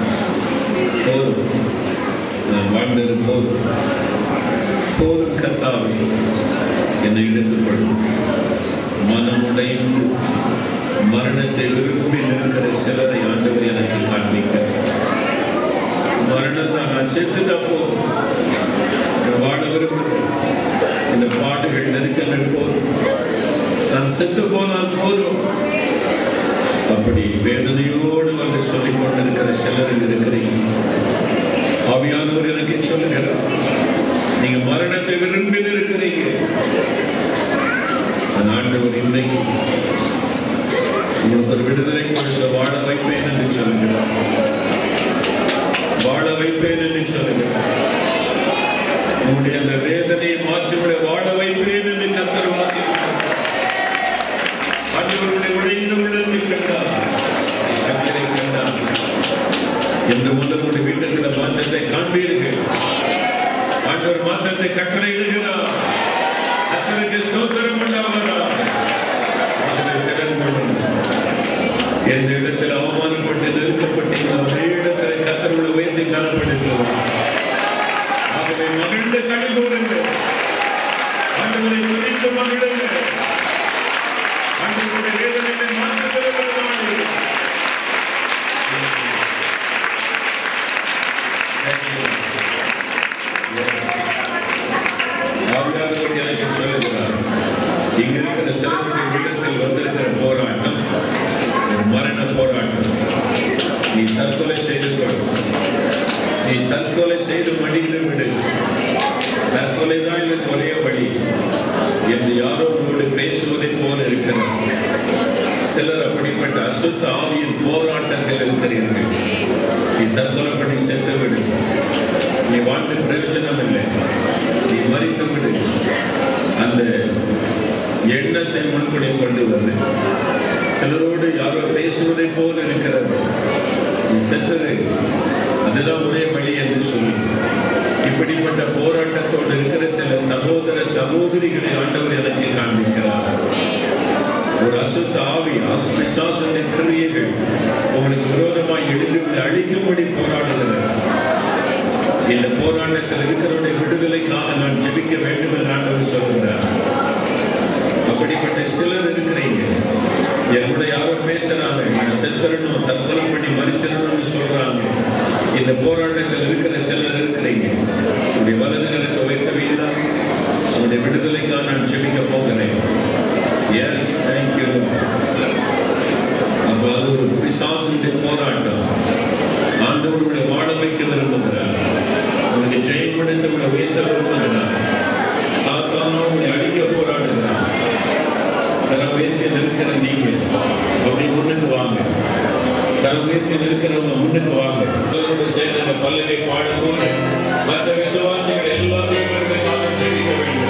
போரும், நான் வாழ்ந்தது போரும். போரும் கர்த்தாவே, என்னை எடுத்துக்கொள்ளும். மனமுடைந்து சிலர் இருக்கிறீங்க. ஆவியானவர் எனக்கு சொல்லுகிறார், நீங்க மரணத்தை விரும்பி இருக்கிறீங்க. ஆண்டவர் இன்றைக்கு உங்களுக்கு ஒரு விடுதலை கொடுக்கிற வாழ வைப்பேன் என்று சொல்லுகிறார். வாழ வைப்பேன் என்று சொல்லுகிறார். உங்களுடைய அந்த வேதனையை மாற்றிவிட வாழ வைப்பேன் என்று கர்த்தர் வாக்களித்தார். ஆண்டவருடைய உழைந்த உடனே கண்டார், கர்த்தரை கண்டார். என்று முதலுடைய வீட்டுக்குள்ள மாற்றத்தை காண்பீர்கள். ஆண்டவர் மாற்றத்தை கட்டளையிடுகிறார். கர்த்தருக்கு ஸ்தோத்திரம் உண்டாவதாக. எந்த இடத்தில் அவமானப்பட்டு நெருக்கப்பட்டீங்களோ அதே இடத்தில் கர்த்தரோடு வைத்து காணப்படுகிறார். ஆகவே மகிழ்ந்து கழிவுறுங்கள். ஆண்டவரை துதித்து மகிழுங்கள். ஆண்டவருடைய வேதனையை மாற்றுகிறவர்களாக சொல்லுகிறார். இங்க இருக்கிற சிலருடைய இடத்தில் வந்திருக்கிற போராட்டம் மரண போராட்டம். நீ தற்கொலை செய்து கொள், நீ தற்கொலை செய்து மடிந்து விடு, தற்கொலைதான் இதற்கு ஒரே வழி என்று யாரோ உங்களோடு பேசுவதை போல இருக்கிறார். சிலர் அப்படிப்பட்ட அசுத்த ஆவியின் போராட்டத்தில் இருக்கிறீர்கள். நீ தற்கொலை பண்ணி சென்று விடு, நீ வாழ்ந்து பிரயோஜனம் இல்லை, நீ மறித்து விடு. அந்த எண்ணத்தை முன்கொடை கொண்டு வந்து சிலரோடு யாரோ பேசுவதை போல இருக்கிறது. நீ சென்றது அதுதான் ஒரே வழி என்று சொல்லி இப்படிப்பட்ட போராட்டத்தோடு இருக்கிற சில சகோதர சகோதரிகளை ஆண்டவர் எனக்கு காண்பிக்கிறார். ஒரு அசுத்த ஆவி, பிசாசத்தின் கிரியைகள் உங்களுக்கு விரோதமாய் எழுதி அழிக்கும்படி போராடுகிறது. இந்த போராட்டத்தில் இருக்கிறவருடைய விடுதலைக்காக நான் ஜெபிக்க வேண்டும் என்று ஆண்டவர் சொல்கிறார். அப்படிப்பட்ட சிலர் இருக்கிறீங்க. என்னோட யாரோ பேசுறாங்க, நான் செத்துறணும், தற்கொலை பண்ணி மறிச்சிடணும்னு சொல்றாங்க. இந்த போராட்டத்தில் இருக்கிற சிலர் இருக்கிறீங்க. உங்களுடைய வலதுகளுக்கு வைத்தவையில்லா உங்களுடைய விடுதலைக்காக நான் ஜெபிக்க போகிறேன். Yes, thank you. அப்போ அது ஒரு பிசாசுடைய போராட்டம். ஆண்டவருடைய வாழ வைக்க விரும்புகிறார். உங்களுடைய ஜெயப்படுத்த உங்களை உயர்த்த விரும்புகிறார். சாத்தானோட அடிக்க போராடுகிறார். தரவேற்றில் இருக்கிற நீங்க அப்படி முன்னுக்கு வாங்க. தரவேற்றில் இருக்கிறவங்க முன்னுக்கு வாங்க. சேர்ந்த பல்லவை பாடும்போது மற்ற விசுவாசிகள் எல்லாரும் ஜெயிக்க வேண்டும்.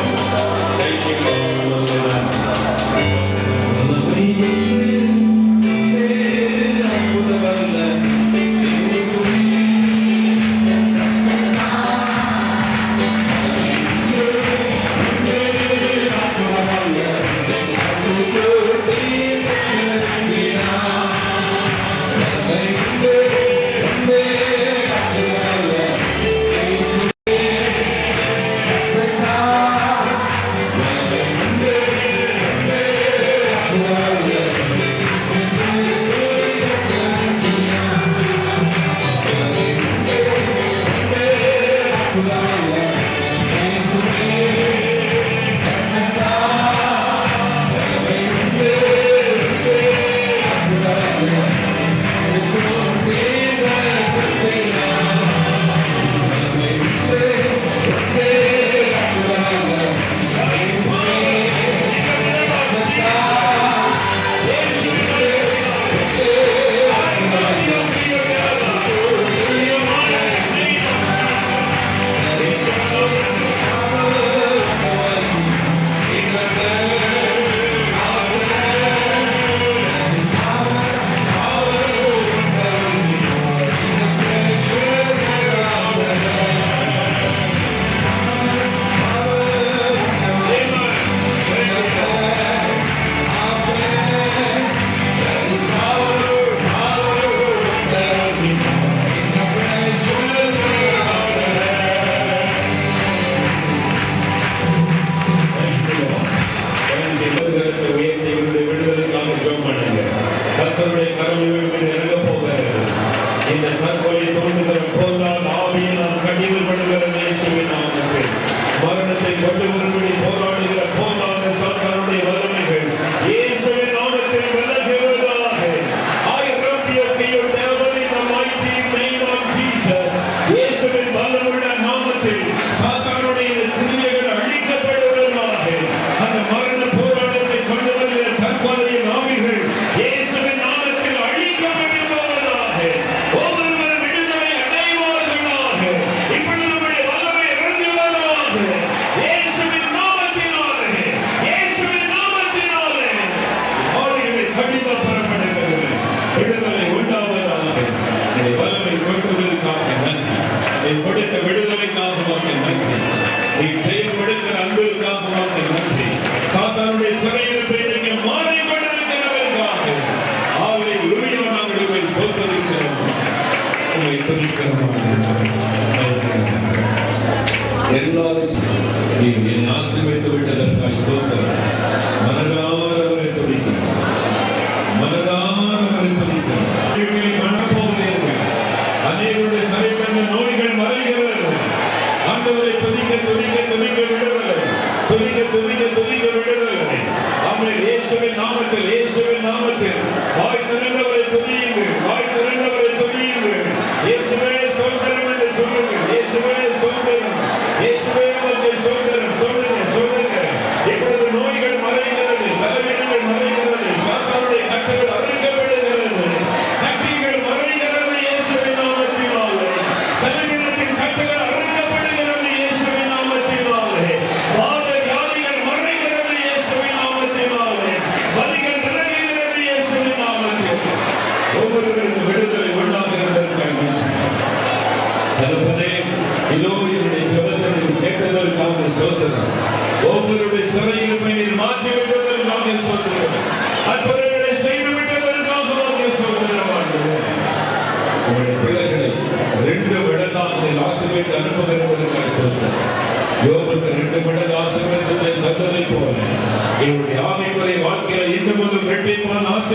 Thank you.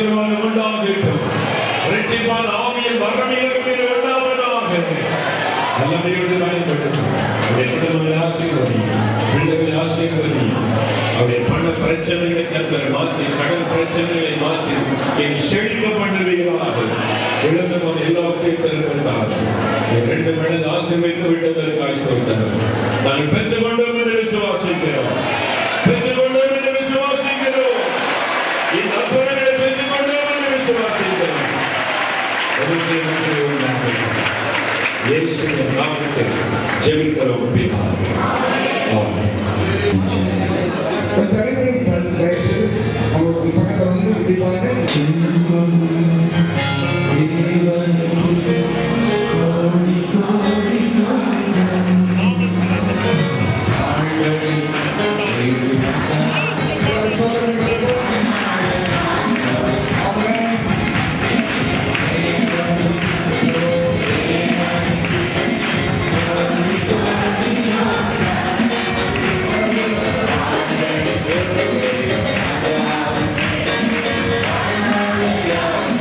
ஆசீர்வாதம் உண்டாகட்டும். இரட்டிப்பான ஆவியின் வரமிழகம் மீது உண்டாவதாக. நல்லமையோடு பயன்படுத்தும். அவருடைய குடும்பங்களை ஆசீர்வதி, பிள்ளைகளை ஆசீர்வதி. அவருடைய பண பிரச்சனைகளை கர்த்தர் மாற்றி, கடன் பிரச்சனைகளை மாற்றி என் செழிக்க பண்ணுவீர்களாக. இழந்தவன் எல்லாவற்றையும் திறந்தார். 2 மடங்கு ஆசீர்வதித்து விட்டதற்காக சொல்கிறார். நாங்கள் பெற்றுக் கொண்டோம் என்று விசுவாசிக்கிறோம். பெற்றுக் கொண்டோம் என்று விசுவாசிக்கிறோம். இந்த அற்புதங்களை பெற்றுக் கொண்டோம் என்று விசுவாசிக்கிறோம். இயேசுவின் நாமத்தில் ஜெபிக்கிறோம் பிதாவே. ஆமென். Yeah.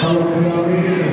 அவர் பிதாவே